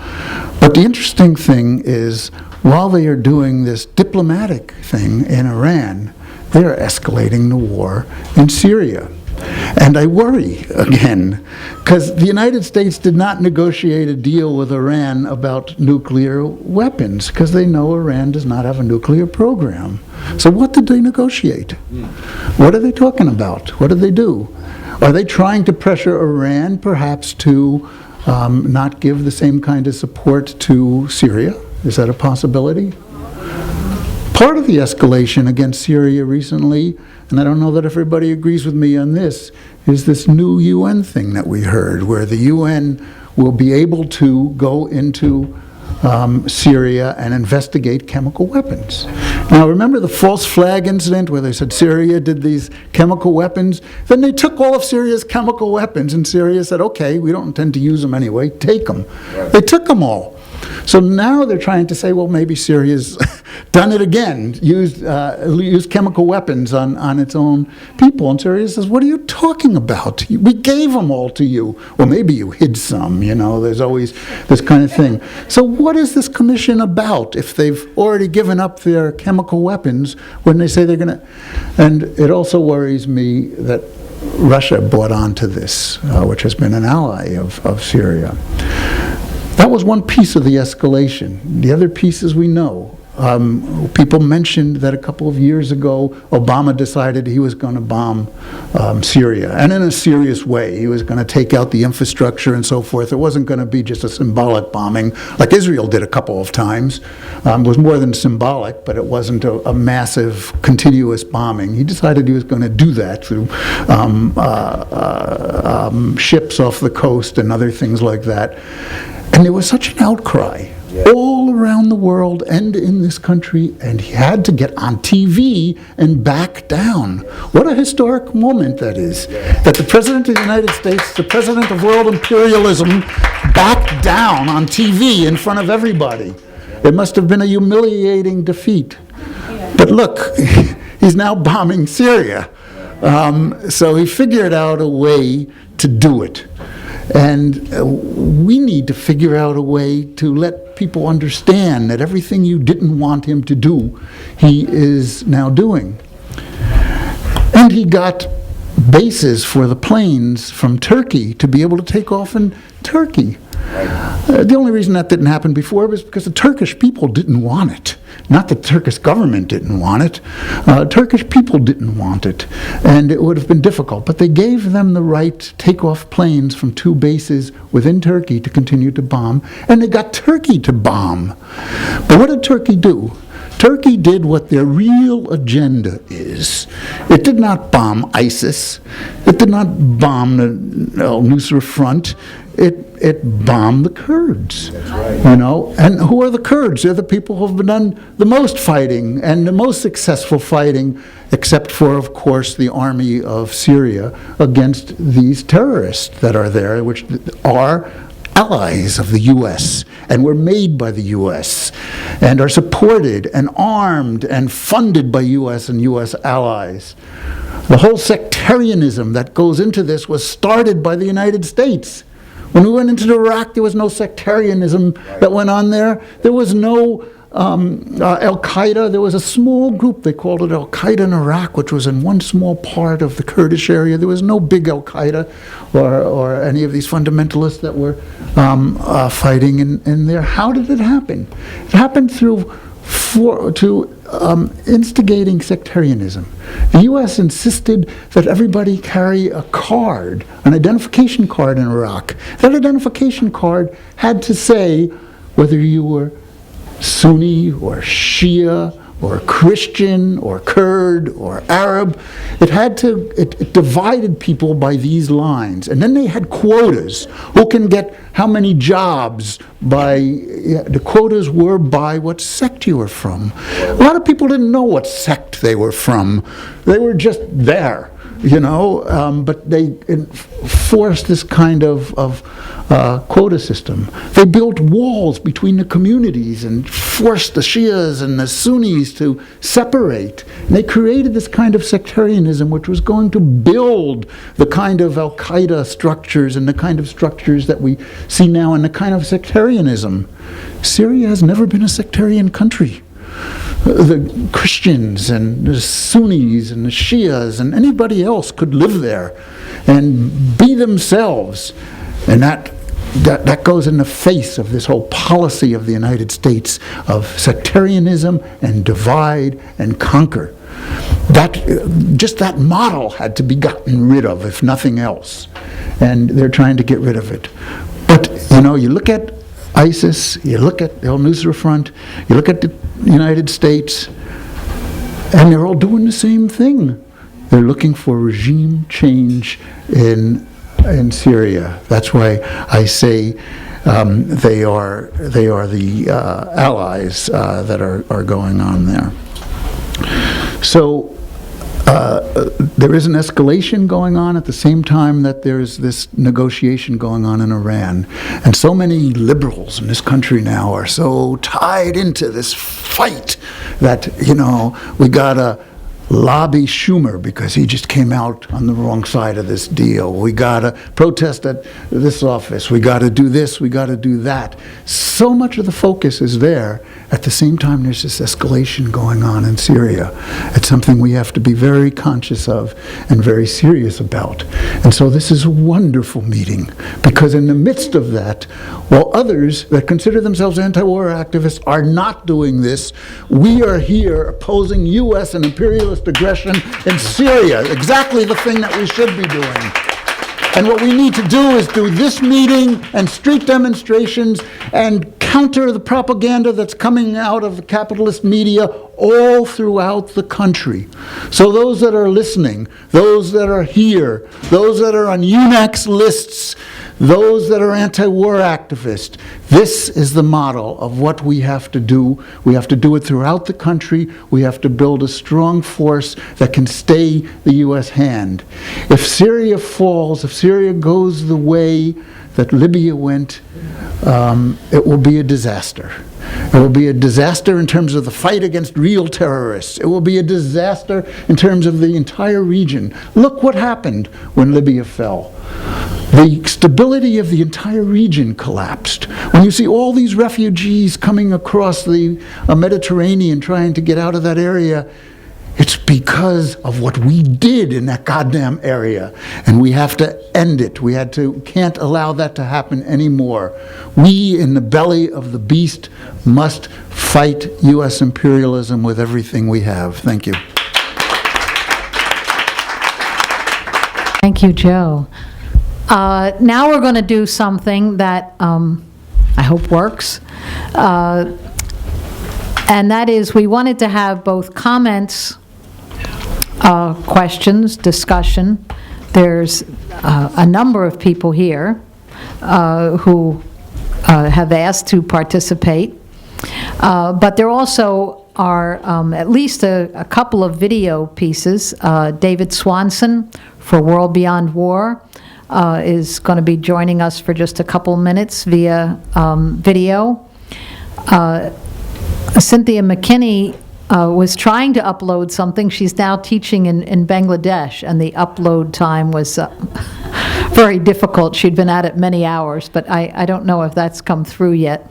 But the interesting thing is, while they are doing this diplomatic thing in Iran, they are escalating the war in Syria. And I worry, again, because the United States did not negotiate a deal with Iran about nuclear weapons, because they know Iran does not have a nuclear program. So what did they negotiate? What are they talking about? What did they do? Are they trying to pressure Iran, perhaps, to not give the same kind of support to Syria? Is that a possibility? Part of the escalation against Syria recently, and I don't know that everybody agrees with me on this, is this new UN thing that we heard, where the UN will be able to go into Syria and investigate chemical weapons. Now, remember the false flag incident where they said Syria did these chemical weapons? Then they took all of Syria's chemical weapons, and Syria said, okay, we don't intend to use them anyway, take them. Right. They took them all. So now they're trying to say, well, maybe Syria's done it again, used chemical weapons on its own people. And Syria says, what are you talking about? We gave them all to you. Well, maybe you hid some, there's always this kind of thing. So what is this commission about if they've already given up their chemical weapons when they say they're going to? And it also worries me that Russia bought onto this, which has been an ally of Syria. That was one piece of the escalation. The other pieces we know. People mentioned that a couple of years ago, Obama decided he was going to bomb Syria, and in a serious way. He was going to take out the infrastructure and so forth. It wasn't going to be just a symbolic bombing, like Israel did a couple of times. It was more than symbolic, but it wasn't a massive, continuous bombing. He decided he was going to do that through ships off the coast and other things like that. And there was such an outcry all around the world and in this country, and he had to get on TV and back down. What a historic moment that is, that the President of the United States, the President of world imperialism, backed down on TV in front of everybody. It must have been a humiliating defeat. But look, he's now bombing Syria. So he figured out a way to do it. And we need to figure out a way to let people understand that everything you didn't want him to do, he is now doing. And he got bases for the planes from Turkey to be able to take off in Turkey. The only reason that didn't happen before was because the Turkish people didn't want it. Not that the Turkish government didn't want it. Turkish people didn't want it. And it would have been difficult. But they gave them the right to take off planes from 2 bases within Turkey to continue to bomb. And they got Turkey to bomb. But what did Turkey do? Turkey did what their real agenda is. It did not bomb ISIS. It did not bomb the al-Nusra Front. It bombed the Kurds, And who are the Kurds? They're the people who have done the most fighting and the most successful fighting, except for, of course, the army of Syria against these terrorists that are there, which are allies of the U.S. and were made by the U.S. and are supported and armed and funded by U.S. and U.S. allies. The whole sectarianism that goes into this was started by the United States. When we went into Iraq, there was no sectarianism that went on there. There was no Al-Qaeda. There was a small group, they called it Al-Qaeda in Iraq, which was in one small part of the Kurdish area. There was no big Al-Qaeda or any of these fundamentalists that were fighting in there. How did it happen? It happened through instigating sectarianism. The U.S. insisted that everybody carry a card, an identification card in Iraq. That identification card had to say whether you were Sunni or Shia or Christian or Kurd or Arab. It divided people by these lines. And then they had quotas. Who can get how many jobs by, the quotas were by what sect you were from. A lot of people didn't know what sect they were from. They were just there, but they forced this kind of quota system. They built walls between the communities and forced the Shias and the Sunnis to separate. And they created this kind of sectarianism which was going to build the kind of Al-Qaeda structures and the kind of structures that we see now and the kind of sectarianism. Syria has never been a sectarian country. The Christians and the Sunnis and the Shias and anybody else could live there and be themselves. And that goes in the face of this whole policy of the United States of sectarianism and divide and conquer. Just that model had to be gotten rid of, if nothing else. And they're trying to get rid of it. But, you look at ISIS, you look at the al-Nusra Front, you look at the United States, and they're all doing the same thing. They're looking for regime change in Syria. That's why I say they are the allies that are going on there. So there is an escalation going on at the same time that there's this negotiation going on in Iran. And so many liberals in this country now are so tied into this fight that, we gotta lobby Schumer because he just came out on the wrong side of this deal. We gotta protest at this office. We gotta do this, we gotta do that. So much of the focus is there. At the same time, there's this escalation going on in Syria. It's something we have to be very conscious of and very serious about. And so this is a wonderful meeting because in the midst of that, while others that consider themselves anti-war activists are not doing this, we are here opposing U.S. and imperialist aggression in Syria, exactly the thing that we should be doing. And what we need to do is do this meeting and street demonstrations and counter the propaganda that's coming out of the capitalist media all throughout the country. So those that are listening, those that are here, those that are on UNAC's lists, those that are anti-war activists, this is the model of what we have to do. We have to do it throughout the country. We have to build a strong force that can stay the U.S. hand. If Syria falls, if Syria goes the way that Libya went, it will be a disaster. It will be a disaster in terms of the fight against real terrorists. It will be a disaster in terms of the entire region. Look what happened when Libya fell. The stability of the entire region collapsed. When you see all these refugees coming across the Mediterranean trying to get out of that area, it's because of what we did in that goddamn area. And we have to end it. Can't allow that to happen anymore. We, in the belly of the beast, must fight U.S. imperialism with everything we have. Thank you. Thank you, Joe. Now we're going to do something that I hope works. And that is, we wanted to have both comments, questions, discussion. There's a number of people here who have asked to participate. But there also are at least a couple of video pieces. David Swanson for World Beyond War, is going to be joining us for just a couple minutes via video. Cynthia McKinney was trying to upload something. She's now teaching in Bangladesh, and the upload time was very difficult. She'd been at it many hours, but I don't know if that's come through yet.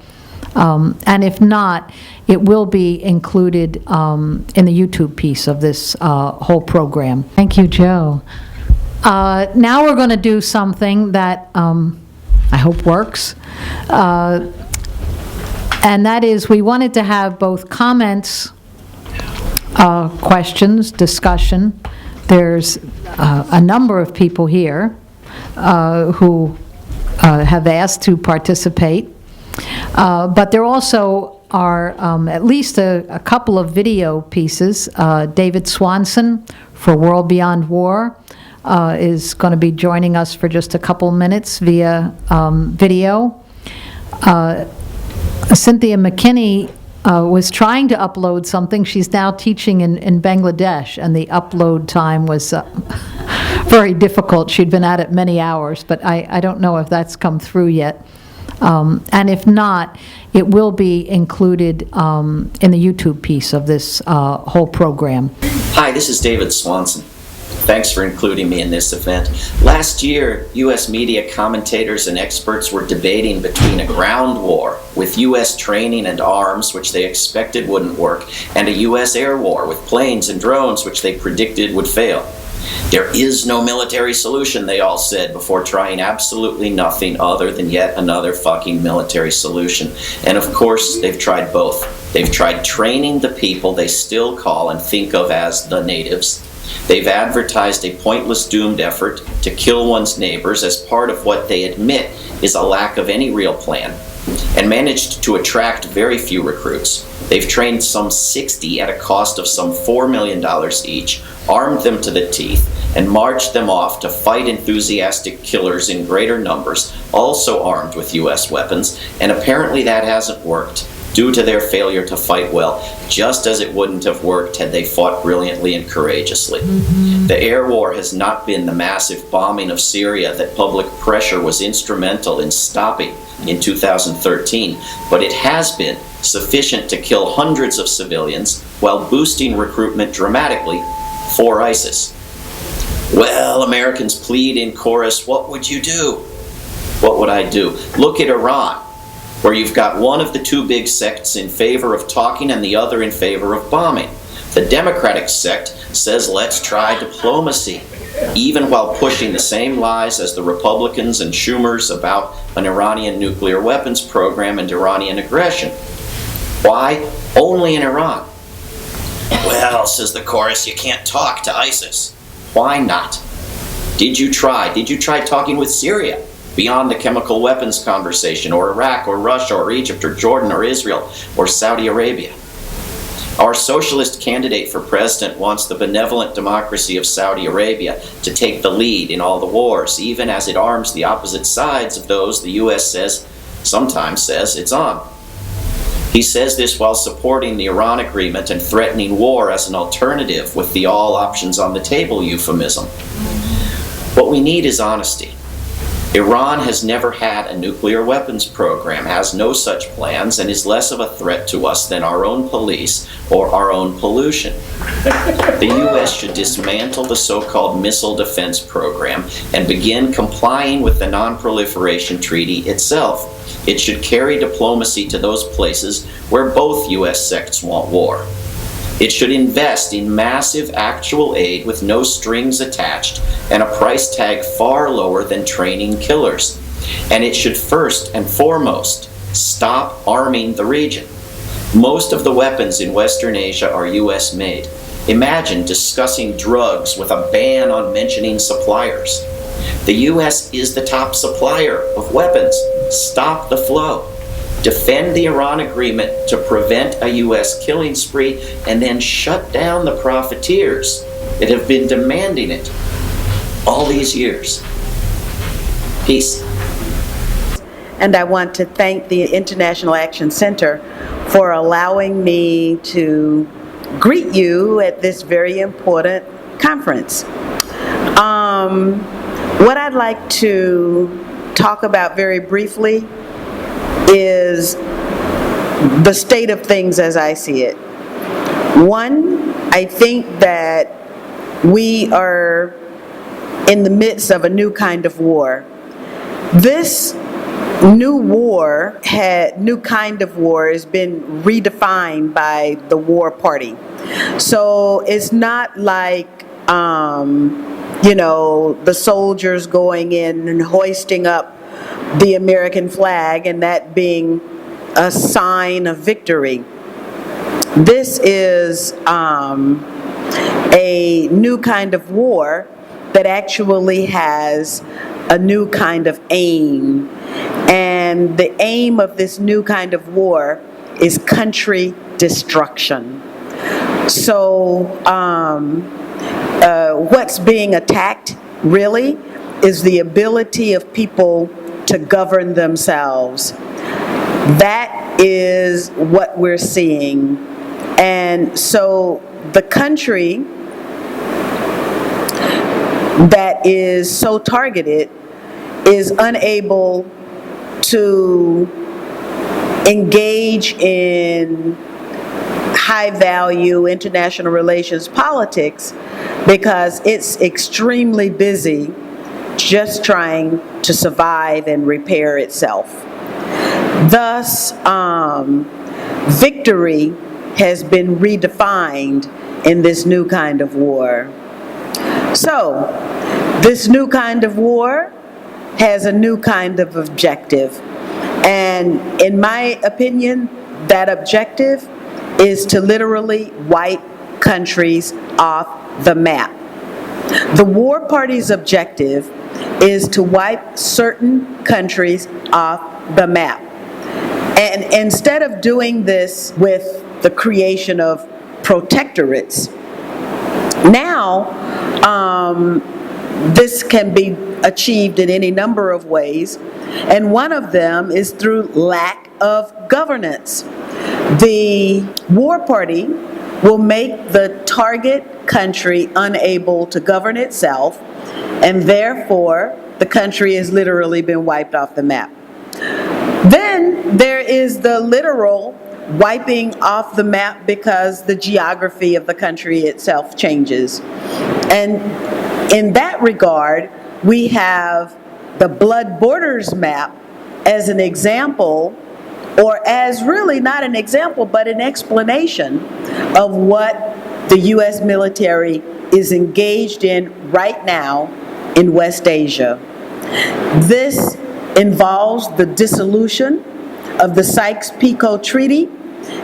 And if not, it will be included in the YouTube piece of this whole program. Thank you, Joe. Now we're going to do something that I hope works. And that is, we wanted to have both comments, questions, discussion. There's a number of people here who have asked to participate. But there also are at least a couple of video pieces. David Swanson for World Beyond War is going to be joining us for just a couple minutes via video. Cynthia McKinney was trying to upload something. She's now teaching in Bangladesh, and the upload time was very difficult. She'd been at it many hours, but I don't know if that's come through yet. And if not, it will be included in the YouTube piece of this whole program. Hi, this is David Swanson. Thanks for including me in this event. Last year, U.S. media commentators and experts were debating between a ground war with U.S. training and arms, which they expected wouldn't work, and a U.S. air war with planes and drones, which they predicted would fail. There is no military solution, they all said, before trying absolutely nothing other than yet another fucking military solution. And of course, they've tried both. They've tried training the people they still call and think of as the natives. They've advertised a pointless, doomed effort to kill one's neighbors as part of what they admit is a lack of any real plan, and managed to attract very few recruits. They've trained some 60 at a cost of some $4 million each, armed them to the teeth, and marched them off to fight enthusiastic killers in greater numbers, also armed with U.S. weapons, and apparently that hasn't worked, due to their failure to fight well, just as it wouldn't have worked had they fought brilliantly and courageously. The air war has not been the massive bombing of Syria that public pressure was instrumental in stopping in 2013, but it has been sufficient to kill hundreds of civilians while boosting recruitment dramatically for ISIS. Well, Americans plead in chorus, what would you do? What would I do? Look at Iran, where you've got one of the two big sects in favor of talking and the other in favor of bombing. The Democratic sect says let's try diplomacy, even while pushing the same lies as the Republicans and Schumers about an Iranian nuclear weapons program and Iranian aggression. Why? Only in Iran. Well, says the chorus, you can't talk to ISIS. Why not? Did you try? Did you try talking with Syria? Beyond the chemical weapons conversation, or Iraq, or Russia, or Egypt, or Jordan, or Israel, or Saudi Arabia. Our socialist candidate for president wants the benevolent democracy of Saudi Arabia to take the lead in all the wars, even as it arms the opposite sides of those the U.S. sometimes says it's on. He says this while supporting the Iran agreement and threatening war as an alternative with the all options on the table euphemism. What we need is honesty. Iran has never had a nuclear weapons program, has no such plans, and is less of a threat to us than our own police or our own pollution. The U.S. should dismantle the so-called missile defense program and begin complying with the Non-Proliferation Treaty itself. It should carry diplomacy to those places where both U.S. sects want war. It should invest in massive actual aid with no strings attached and a price tag far lower than training killers. And it should first and foremost stop arming the region. Most of the weapons in Western Asia are U.S. made. Imagine discussing drugs with a ban on mentioning suppliers. The U.S. is the top supplier of weapons. Stop the flow. Defend the Iran agreement to prevent a U.S. killing spree, and then shut down the profiteers that have been demanding it all these years. Peace. And I want to thank the International Action Center for allowing me to greet you at this very important conference. What I'd like to talk about very briefly is the state of things as I see it. One, I think that we are in the midst of a new kind of war. This new kind of war has been redefined by the war party. So it's not like, the soldiers going in and hoisting up the American flag and that being a sign of victory. This is a new kind of war that actually has a new kind of aim. And the aim of this new kind of war is country destruction. So what's being attacked really is the ability of people to govern themselves. That is what we're seeing. And so the country that is so targeted is unable to engage in high-value international relations politics because it's extremely busy just trying to survive and repair itself. Thus, victory has been redefined in this new kind of war. So, this new kind of war has a new kind of objective. And in my opinion, that objective is to literally wipe countries off the map. The war party's objective is to wipe certain countries off the map. And instead of doing this with the creation of protectorates, now this can be achieved in any number of ways, and one of them is through lack of governance. The war party will make the target country unable to govern itself, and therefore the country has literally been wiped off the map. Then there is the literal wiping off the map because the geography of the country itself changes. And in that regard, we have the blood borders map as an example, or as really not an example, but an explanation of what the U.S. military is engaged in right now in West Asia. This involves the dissolution of the Sykes-Picot Treaty,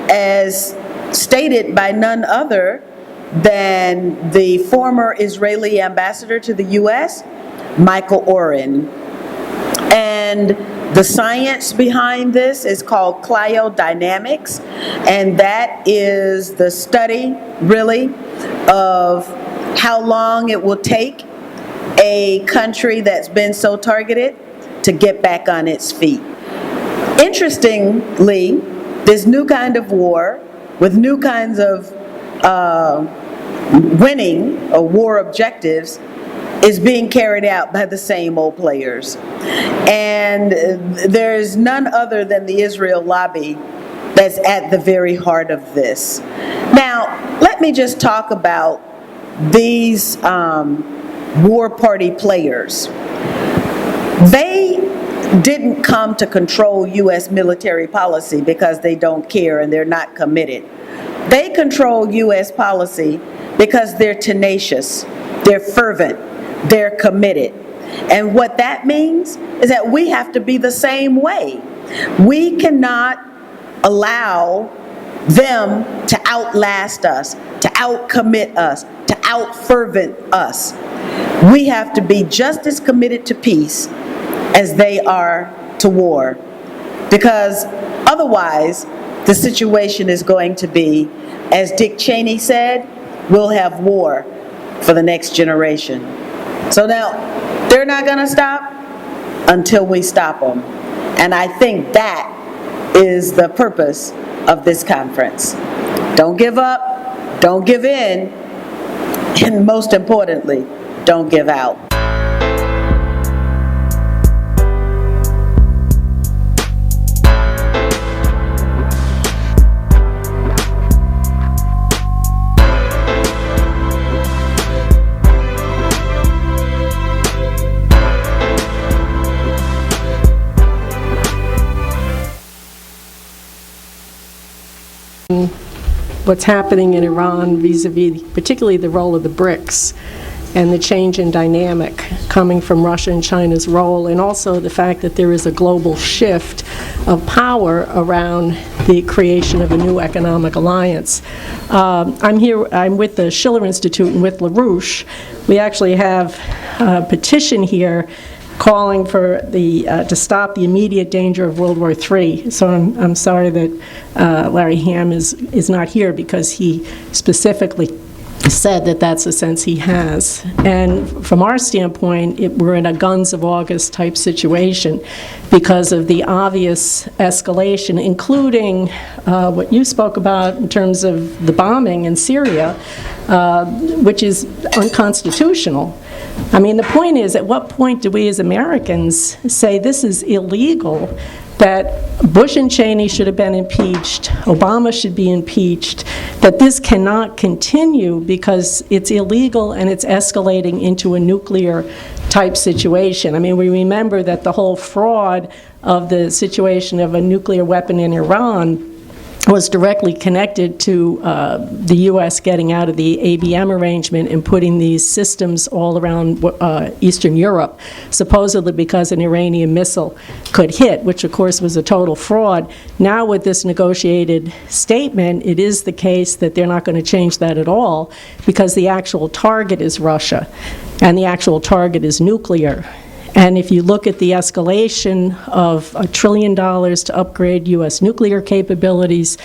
as stated by none other than the former Israeli ambassador to the U.S., Michael Oren. And the science behind this is called cryodynamics, and that is the study, really, of how long it will take a country that's been so targeted to get back on its feet. Interestingly, this new kind of war, with new kinds of winning or war objectives, is being carried out by the same old players. And there's none other than the Israel lobby that's at the very heart of this. Now, let me just talk about these war party players. They didn't come to control U.S. military policy because they don't care and they're not committed. They control U.S. policy because they're tenacious, they're fervent, they're committed. And what that means is that we have to be the same way. We cannot allow them to outlast us, to outcommit us, to out-fervent us. We have to be just as committed to peace as they are to war, because otherwise the situation is going to be, as Dick Cheney said, we'll have war for the next generation. So now, they're not going to stop until we stop them. And I think that is the purpose of this conference. Don't give up, don't give in, and most importantly, don't give out. what's happening in Iran vis-a-vis particularly the role of the BRICS and the change in dynamic coming from Russia and China's role, and also the fact that there is a global shift of power around the creation of a new economic alliance. I'm with the Schiller Institute and with LaRouche. We actually have a petition here calling for to stop the immediate danger of World War III. So I'm sorry that Larry Hamm is not here, because he specifically said that that's the sense he has. And from our standpoint, we're in a guns of August type situation because of the obvious escalation, including what you spoke about in terms of the bombing in Syria, which is unconstitutional. I mean, the point is, at what point do we as Americans say this is illegal, that Bush and Cheney should have been impeached, Obama should be impeached, that this cannot continue because it's illegal and it's escalating into a nuclear type situation. I mean, we remember that the whole fraud of the situation of a nuclear weapon in Iran was directly connected to the U.S. getting out of the ABM arrangement and putting these systems all around Eastern Europe, supposedly because an Iranian missile could hit, which of course was a total fraud. Now with this negotiated statement, it is the case that they're not going to change that at all, because the actual target is Russia, and the actual target is nuclear. And if you look at the escalation of $1 trillion to upgrade U.S. nuclear capabilities,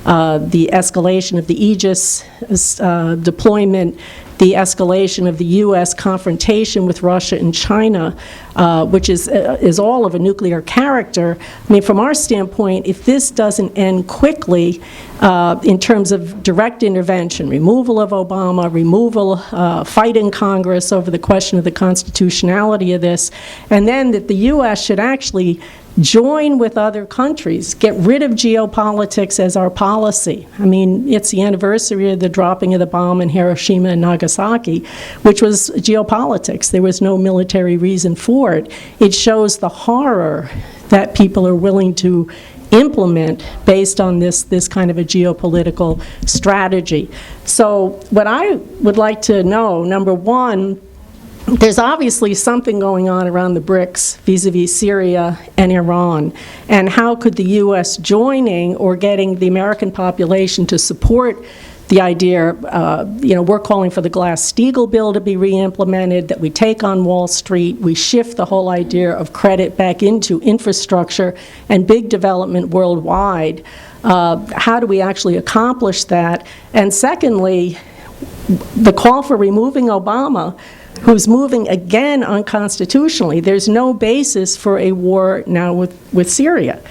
the escalation of the Aegis deployment, the escalation of the U.S. confrontation with Russia and China, which is all of a nuclear character. I mean, from our standpoint, if this doesn't end quickly in terms of direct intervention, removal of Obama, fight in Congress over the question of the constitutionality of this, and then that the U.S. should actually join with other countries, get rid of geopolitics as our policy. I mean, it's the anniversary of the dropping of the bomb in Hiroshima and Nagasaki, which was geopolitics. There was no military reason for it. It shows the horror that people are willing to implement based on this kind of a geopolitical strategy. So what I would like to know, number one, there's obviously something going on around the BRICS vis-a-vis Syria and Iran, and how could the U.S. joining or getting the American population to support the idea, we're calling for the Glass-Steagall bill to be re-implemented, that we take on Wall Street, we shift the whole idea of credit back into infrastructure and big development worldwide. How do we actually accomplish that? And secondly, the call for removing Obama, who's moving again unconstitutionally. There's no basis for a war now with Syria.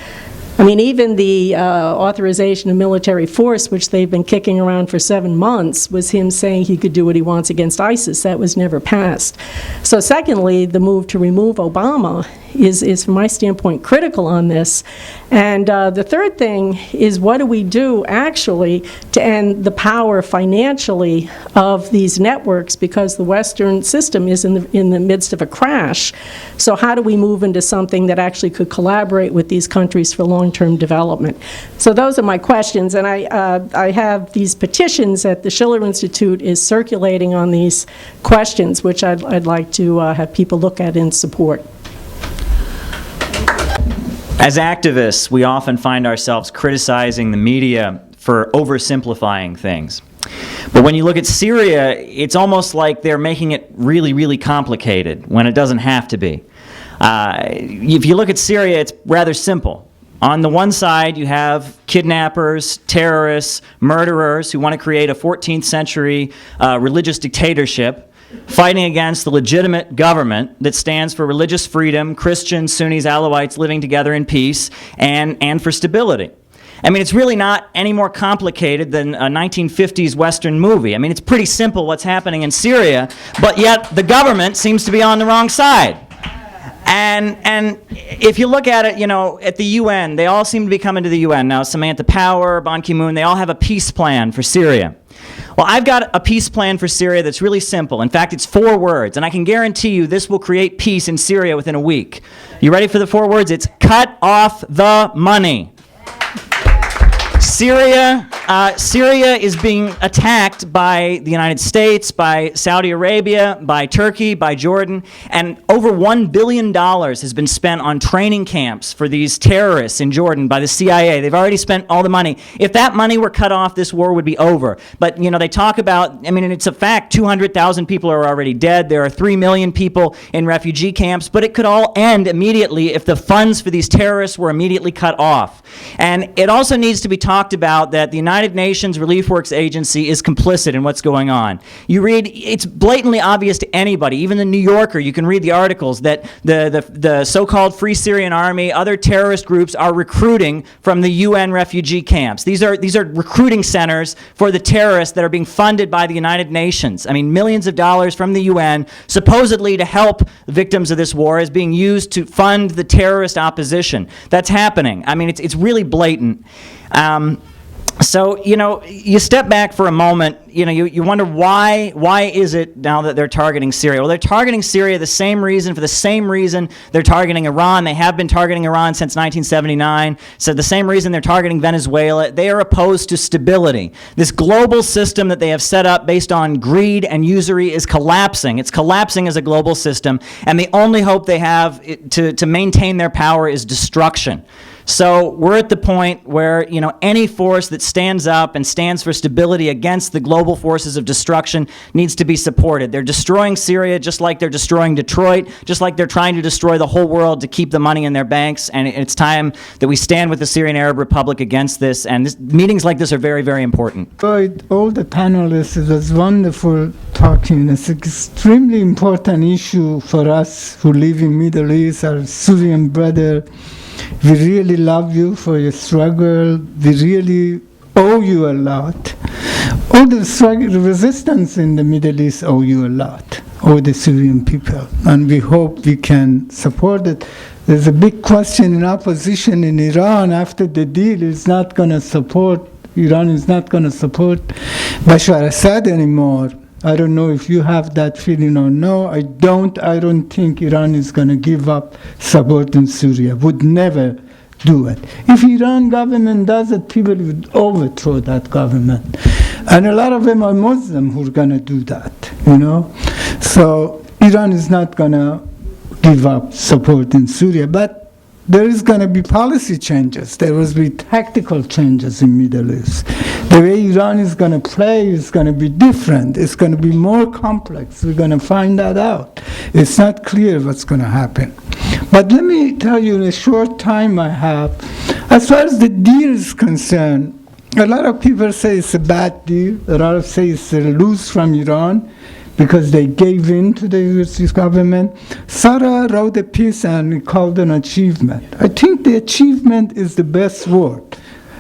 I mean, even the authorization of military force, which they've been kicking around for 7 months, was him saying he could do what he wants against ISIS. That was never passed. So secondly, the move to remove Obama is from my standpoint, critical on this. And the third thing is, what do we do actually to end the power financially of these networks, because the Western system is in the midst of a crash. So how do we move into something that actually could collaborate with these countries for long-term development? So those are my questions, and I have these petitions that the Schiller Institute is circulating on these questions, which I'd like to have people look at and support. As activists, we often find ourselves criticizing the media for oversimplifying things. But when you look at Syria, it's almost like they're making it really, really complicated when it doesn't have to be. If you look at Syria, it's rather simple. On the one side, you have kidnappers, terrorists, murderers who want to create a 14th century religious dictatorship, fighting against the legitimate government that stands for religious freedom, Christians, Sunnis, Alawites living together in peace, and for stability. I mean, it's really not any more complicated than a 1950s Western movie. I mean, it's pretty simple what's happening in Syria, but yet the government seems to be on the wrong side. And if you look at it, at the UN, they all seem to be coming to the UN. Now, Samantha Power, Ban Ki-moon, they all have a peace plan for Syria. Well, I've got a peace plan for Syria that's really simple. In fact, it's 4 words, and I can guarantee you this will create peace in Syria within a week. You ready for the 4 words? It's cut off the money. Syria Syria is being attacked by the United States, by Saudi Arabia, by Turkey, by Jordan, and over $1 billion has been spent on training camps for these terrorists in Jordan by the CIA. They've already spent all the money. If that money were cut off, this war would be over. But, you know, they talk about, I mean, and it's a fact, 200,000 people are already dead. There are 3 million people in refugee camps, but it could all end immediately if the funds for these terrorists were immediately cut off. And it also needs to be talked about that the United Nations Relief Works Agency is complicit in what's going on. You read, it's blatantly obvious to anybody, even the New Yorker, you can read the articles that the so-called Free Syrian Army, other terrorist groups are recruiting from the UN refugee camps. These are recruiting centers for the terrorists that are being funded by the United Nations. I mean, millions of dollars from the UN, supposedly to help victims of this war, is being used to fund the terrorist opposition. That's happening. I mean, it's really blatant. So, you know, you step back for a moment, you know, you wonder why is it now that they're targeting Syria? Well, they're targeting Syria for the same reason they're targeting Iran. They have been targeting Iran since 1979. So the same reason they're targeting Venezuela. They are opposed to stability. This global system that they have set up based on greed and usury is collapsing. It's collapsing as a global system, and the only hope they have to maintain their power is destruction. So we're at the point where, you know, any force that stands up and stands for stability against the global forces of destruction needs to be supported. They're destroying Syria just like they're destroying Detroit, just like they're trying to destroy the whole world to keep the money in their banks. And it's time that we stand with the Syrian Arab Republic against this. And meetings like this are very, very important. All the panelists, it was wonderful talking. It's an extremely important issue for us who live in Middle East, our Syrian brother. We really love you for your struggle. We really owe you a lot. All the struggle, the resistance in the Middle East owe you a lot, all the Syrian people. And we hope we can support it. There's a big question in opposition in Iran after the deal is not going to support, Iran is not going to support Bashar Assad anymore. I don't know if you have that feeling or no. I don't think Iran is going to give up support in Syria. Would never do it. If Iran government does it, people would overthrow that government. And a lot of them are Muslim who are going to do that, you know. So Iran is not going to give up support in Syria. But there is going to be policy changes. There will be tactical changes in Middle East. The way Iran is going to play is going to be different. It's going to be more complex. We're going to find that out. It's not clear what's going to happen. But let me tell you in a short time I have, as far as the deal is concerned, a lot of people say it's a bad deal. A lot of say it's a lose from Iran, because they gave in to the U.S. government. Sara wrote a piece and called it an achievement. I think the achievement is the best word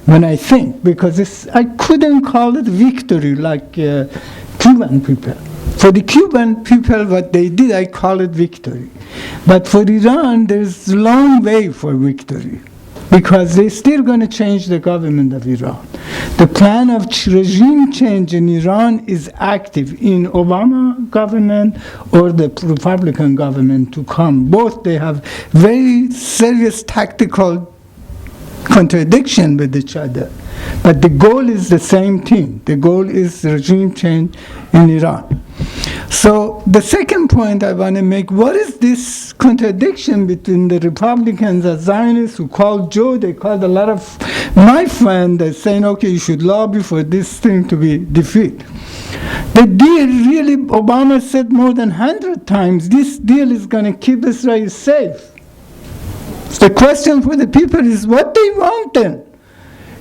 when I think, because I couldn't call it victory like Cuban people. For the Cuban people, what they did, I call it victory. But for Iran, there's a long way for victory, because they're still going to change the government of Iran. The plan of regime change in Iran is active in Obama government or the Republican government to come. Both, they have very serious tactical contradiction with each other. But the goal is the same thing. The goal is regime change in Iran. So the second point I want to make, what is this contradiction between the Republicans as Zionists who called Joe, they called a lot of my friends saying, okay, you should lobby for this thing to be defeated. The deal really, Obama said more than 100 times, this deal is going to keep Israel safe. The question for the people is what they want then.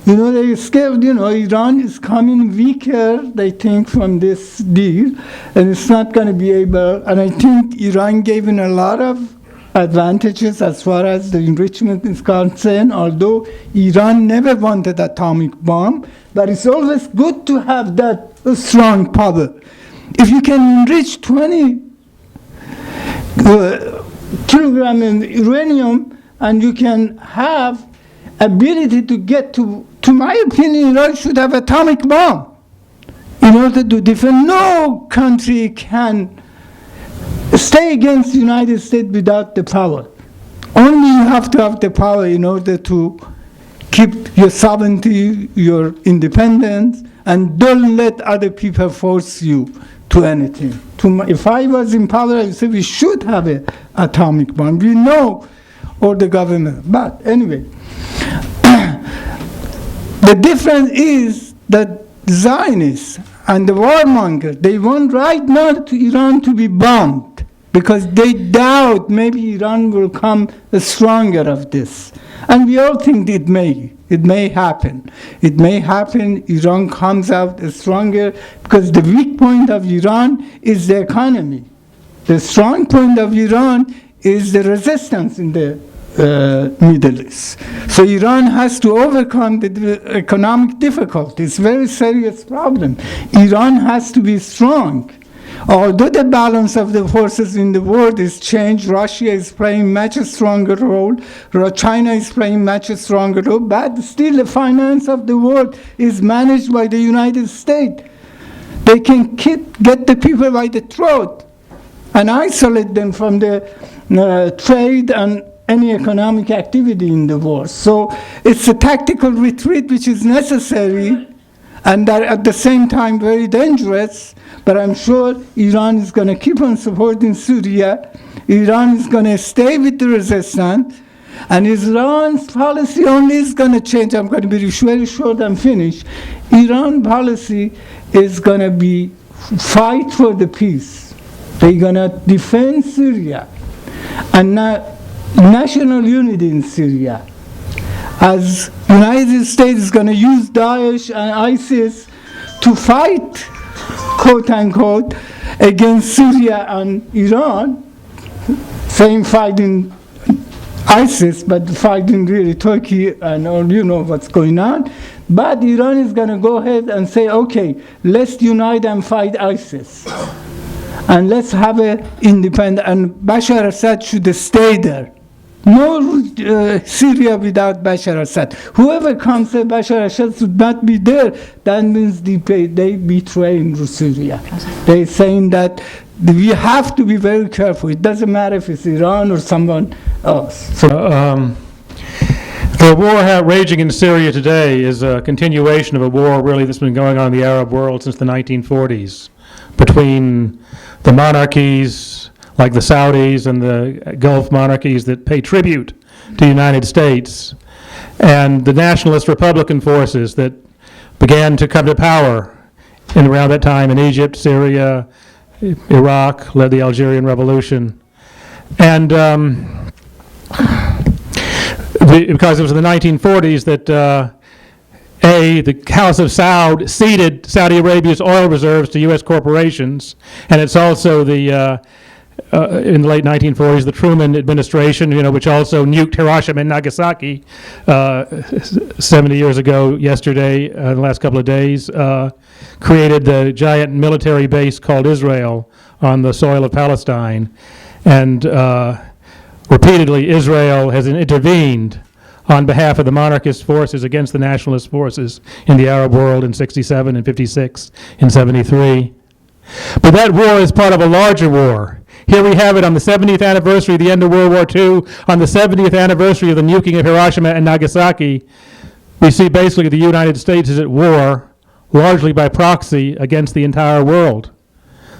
You know, they're scared, you know, Iran is coming weaker, they think, from this deal, and it's not going to be able, and I think Iran gave in a lot of advantages as far as the enrichment is concerned, although Iran never wanted atomic bomb, but it's always good to have that strong power. If you can enrich 20 kilogram in uranium, and you can have ability to get to my opinion, Iran should have atomic bomb in order to defend. No country can stay against the United States without the power. Only you have to have the power in order to keep your sovereignty, your independence, and don't let other people force you to anything. If I was in power, I would say we should have an atomic bomb. We know, or the government. But anyway, the difference is that Zionists and the warmongers, they want right now to Iran to be bombed because they doubt maybe Iran will come stronger of this. And we all think it may happen. It may happen, Iran comes out stronger because the weak point of Iran is the economy. The strong point of Iran is the resistance in the Middle East. So Iran has to overcome the economic difficulties, very serious problem. Iran has to be strong. Although the balance of the forces in the world is changed, Russia is playing much stronger role, China is playing much stronger role, but still the finance of the world is managed by the United States. They can get the people by the throat and isolate them from the trade and any economic activity in the world. So it's a tactical retreat which is necessary and that at the same time very dangerous, but I'm sure Iran is going to keep on supporting Syria. Iran is going to stay with the resistance, and Iran's policy only is going to change. I'm going to be very short and finish. Iran policy is going to be fight for the peace. They're going to defend Syria and national unity in Syria. As United States is going to use Daesh and ISIS to fight, quote unquote, against Syria and Iran, saying fighting ISIS, but fighting really Turkey and all, you know what's going on. But Iran is going to go ahead and say, okay, let's unite and fight ISIS. And let's have an independent, and Bashar Assad should stay there. No Syria without Bashar Assad. Whoever comes say Bashar Assad should not be there, that means they betraying Syria. They're saying that we have to be very careful. It doesn't matter if it's Iran or someone else. So, the war raging in Syria today is a continuation of a war really that's been going on in the Arab world since the 1940s between the monarchies like the Saudis and the Gulf monarchies that pay tribute to the United States, and the nationalist Republican forces that began to come to power in around that time in Egypt, Syria, Iraq, led the Algerian Revolution. And because it was in the 1940s that the House of Saud ceded Saudi Arabia's oil reserves to U.S. corporations, and it's also the in the late 1940s, the Truman administration, which also nuked Hiroshima and Nagasaki 70 years ago yesterday, in the last couple of days, created the giant military base called Israel on the soil of Palestine. And repeatedly, Israel has intervened on behalf of the monarchist forces against the nationalist forces in the Arab world in 67 and 56 and 73. But that war is part of a larger war. Here we have it on the 70th anniversary of the end of World War II, on the 70th anniversary of the nuking of Hiroshima and Nagasaki. We see basically the United States is at war, largely by proxy, against the entire world.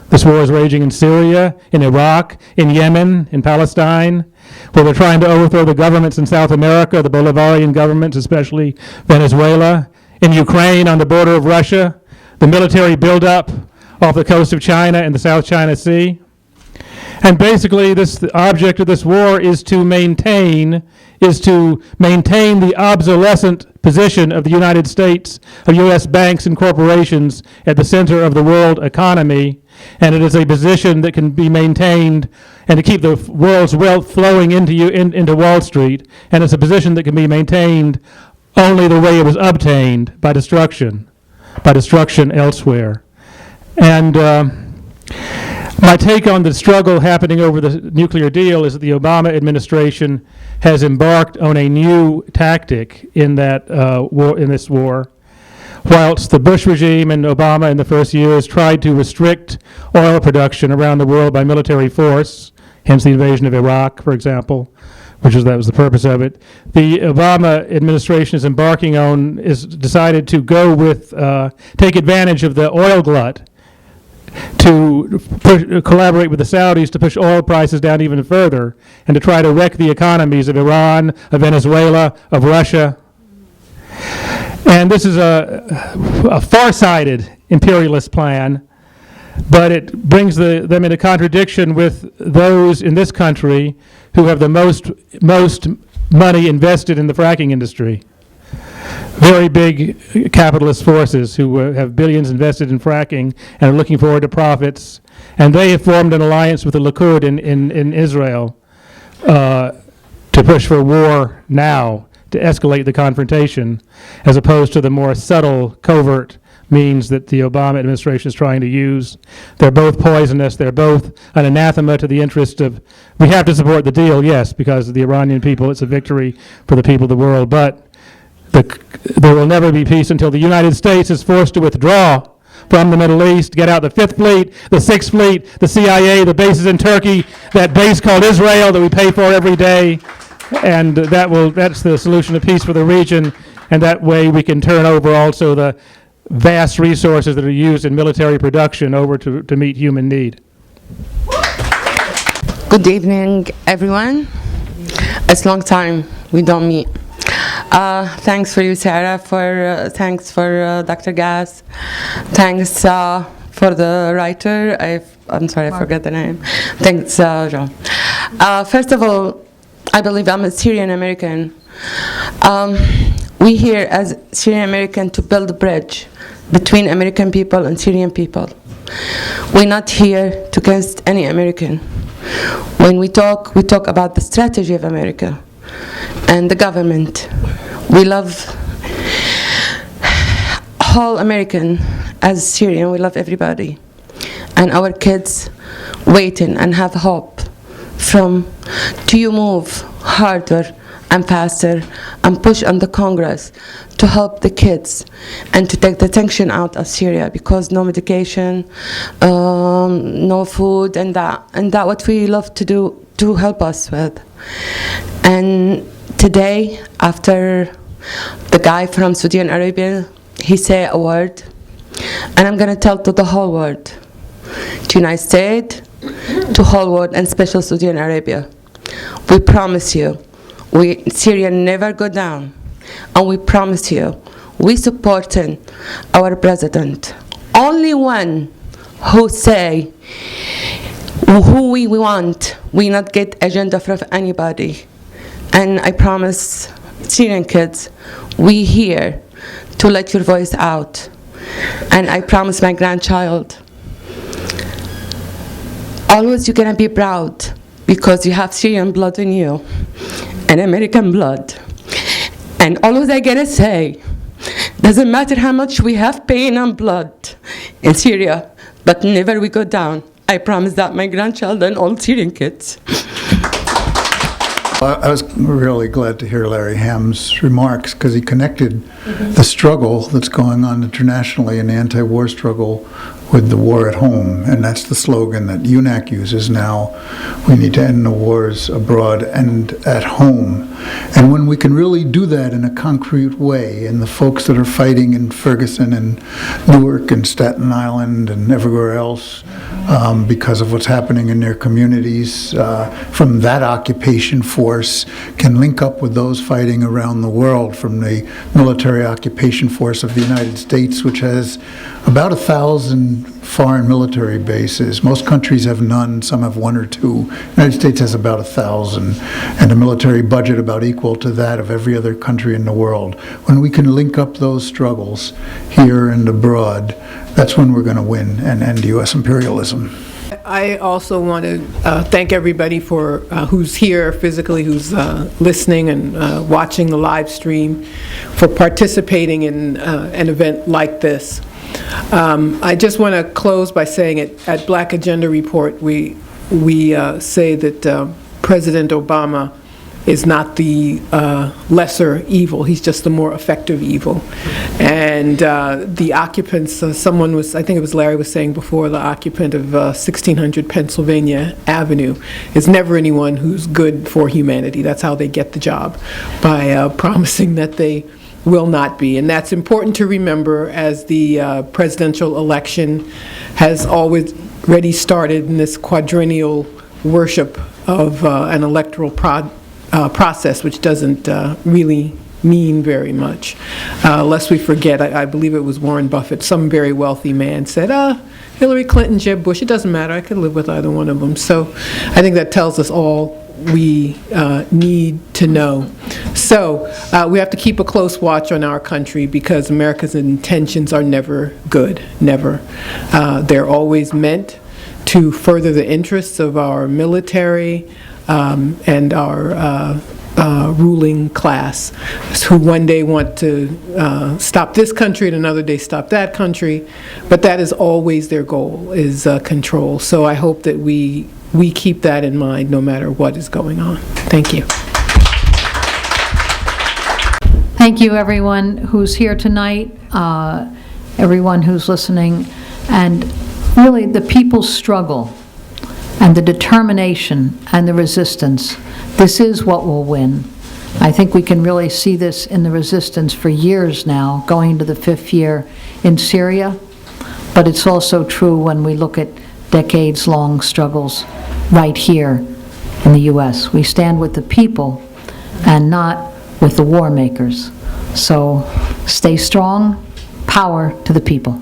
This war is raging in Syria, in Iraq, in Yemen, in Palestine, where they're trying to overthrow the governments in South America, the Bolivarian governments, especially Venezuela, in Ukraine on the border of Russia, the military buildup off the coast of China and the South China Sea. And basically, the object of this war is to maintain the obsolescent position of the United States, of U.S. banks and corporations at the center of the world economy. And it is a position that can be maintained and to keep the world's wealth flowing into Wall Street. And it's a position that can be maintained only the way it was obtained, by destruction elsewhere. And my take on the struggle happening over the nuclear deal is that the Obama administration has embarked on a new tactic in that in this war. Whilst the Bush regime and Obama in the first years tried to restrict oil production around the world by military force, hence the invasion of Iraq, for example, that was the purpose of it. The Obama administration is decided to go with, take advantage of the oil glut to collaborate with the Saudis to push oil prices down even further and to try to wreck the economies of Iran, of Venezuela, of Russia. And this is a far-sighted imperialist plan, but it brings them into contradiction with those in this country who have the most money invested in the fracking industry. Very big capitalist forces who have billions invested in fracking and are looking forward to profits. And they have formed an alliance with the Likud in Israel to push for war now, to escalate the confrontation, as opposed to the more subtle, covert means that the Obama administration is trying to use. They're both poisonous. They're both an anathema to the interest of, we have to support the deal, yes, because of the Iranian people. It's a victory for the people of the world. But there will never be peace until the United States is forced to withdraw from the Middle East, get out the Fifth Fleet, the Sixth Fleet, the CIA, the bases in Turkey, that base called Israel that we pay for every day. And that's the solution to peace for the region. And that way we can turn over also the vast resources that are used in military production over to meet human need. Good evening, everyone. It's a long time we don't meet. Thanks for you, Sara. Thanks for Dr. Ghiass. Thanks for the writer. I'm sorry, I forgot the name. Thanks, John. First of all, I believe I'm a Syrian American. We're here as Syrian American to build a bridge between American people and Syrian people. We're not here to against any American. When we talk about the strategy of America and the government. We love whole American as Syrian. We love everybody. And our kids waiting and have hope to you move harder and faster and push on the Congress to help the kids and to take the tension out of Syria, because no medication, no food, and that what we love to do to help us with. And today, after the guy from Saudi Arabia, he said a word, and I'm going to tell to the whole world, to United States, to whole world, and special Saudi Arabia. We promise you, Syria never go down, and we promise you, we supporting our president. Only one who say who we want, we not get agenda from anybody. And I promise Syrian kids, we here to let your voice out. And I promise my grandchild, always you're gonna be proud because you have Syrian blood in you and American blood. And always I gotta say, doesn't matter how much we have pain and blood in Syria, but never we go down. I promise that my grandchild and all Syrian kids. I was really glad to hear Larry Hamm's remarks, because he connected the struggle that's going on internationally and the anti-war struggle with the war at home. And that's the slogan that UNAC uses now. We need to end the wars abroad and at home. And when we can really do that in a concrete way, and the folks that are fighting in Ferguson and Newark and Staten Island and everywhere else, because of what's happening in their communities, from that occupation force can link up with those fighting around the world from the military occupation force of the United States, which has about 1,000 foreign military bases. Most countries have none, some have one or two. The United States has about 1,000, and a military budget about equal to that of every other country in the world. When we can link up those struggles here and abroad, that's when we're going to win and end U.S. imperialism. I also want to thank everybody for who's here physically, who's listening and watching the live stream, for participating in an event like this. I just want to close by saying at Black Agenda Report, we say that President Obama is not the lesser evil. He's just the more effective evil. And the occupants, someone was, I think it was Larry was saying before, the occupant of 1600 Pennsylvania Avenue is never anyone who's good for humanity. That's how they get the job, by promising that they will not be. And that's important to remember as the presidential election has already started in this quadrennial worship of an electoral process, which doesn't really mean very much. Lest we forget, I believe it was Warren Buffett, some very wealthy man said, Hillary Clinton, Jeb Bush, it doesn't matter, I could live with either one of them. So I think that tells us all we need to know. So we have to keep a close watch on our country, because America's intentions are never good, never. They're always meant to further the interests of our military and our ruling class, who one day want to stop this country and another day stop that country, but that is always their goal, is control. So I hope that we keep that in mind no matter what is going on. Thank you. Thank you, everyone who's here tonight, everyone who's listening, and really the people's struggle and the determination and the resistance. This is what will win. I think we can really see this in the resistance for years now, going into the 5th year in Syria, but it's also true when we look at decades-long struggles right here in the U.S. We stand with the people and not with the war makers. So stay strong, power to the people.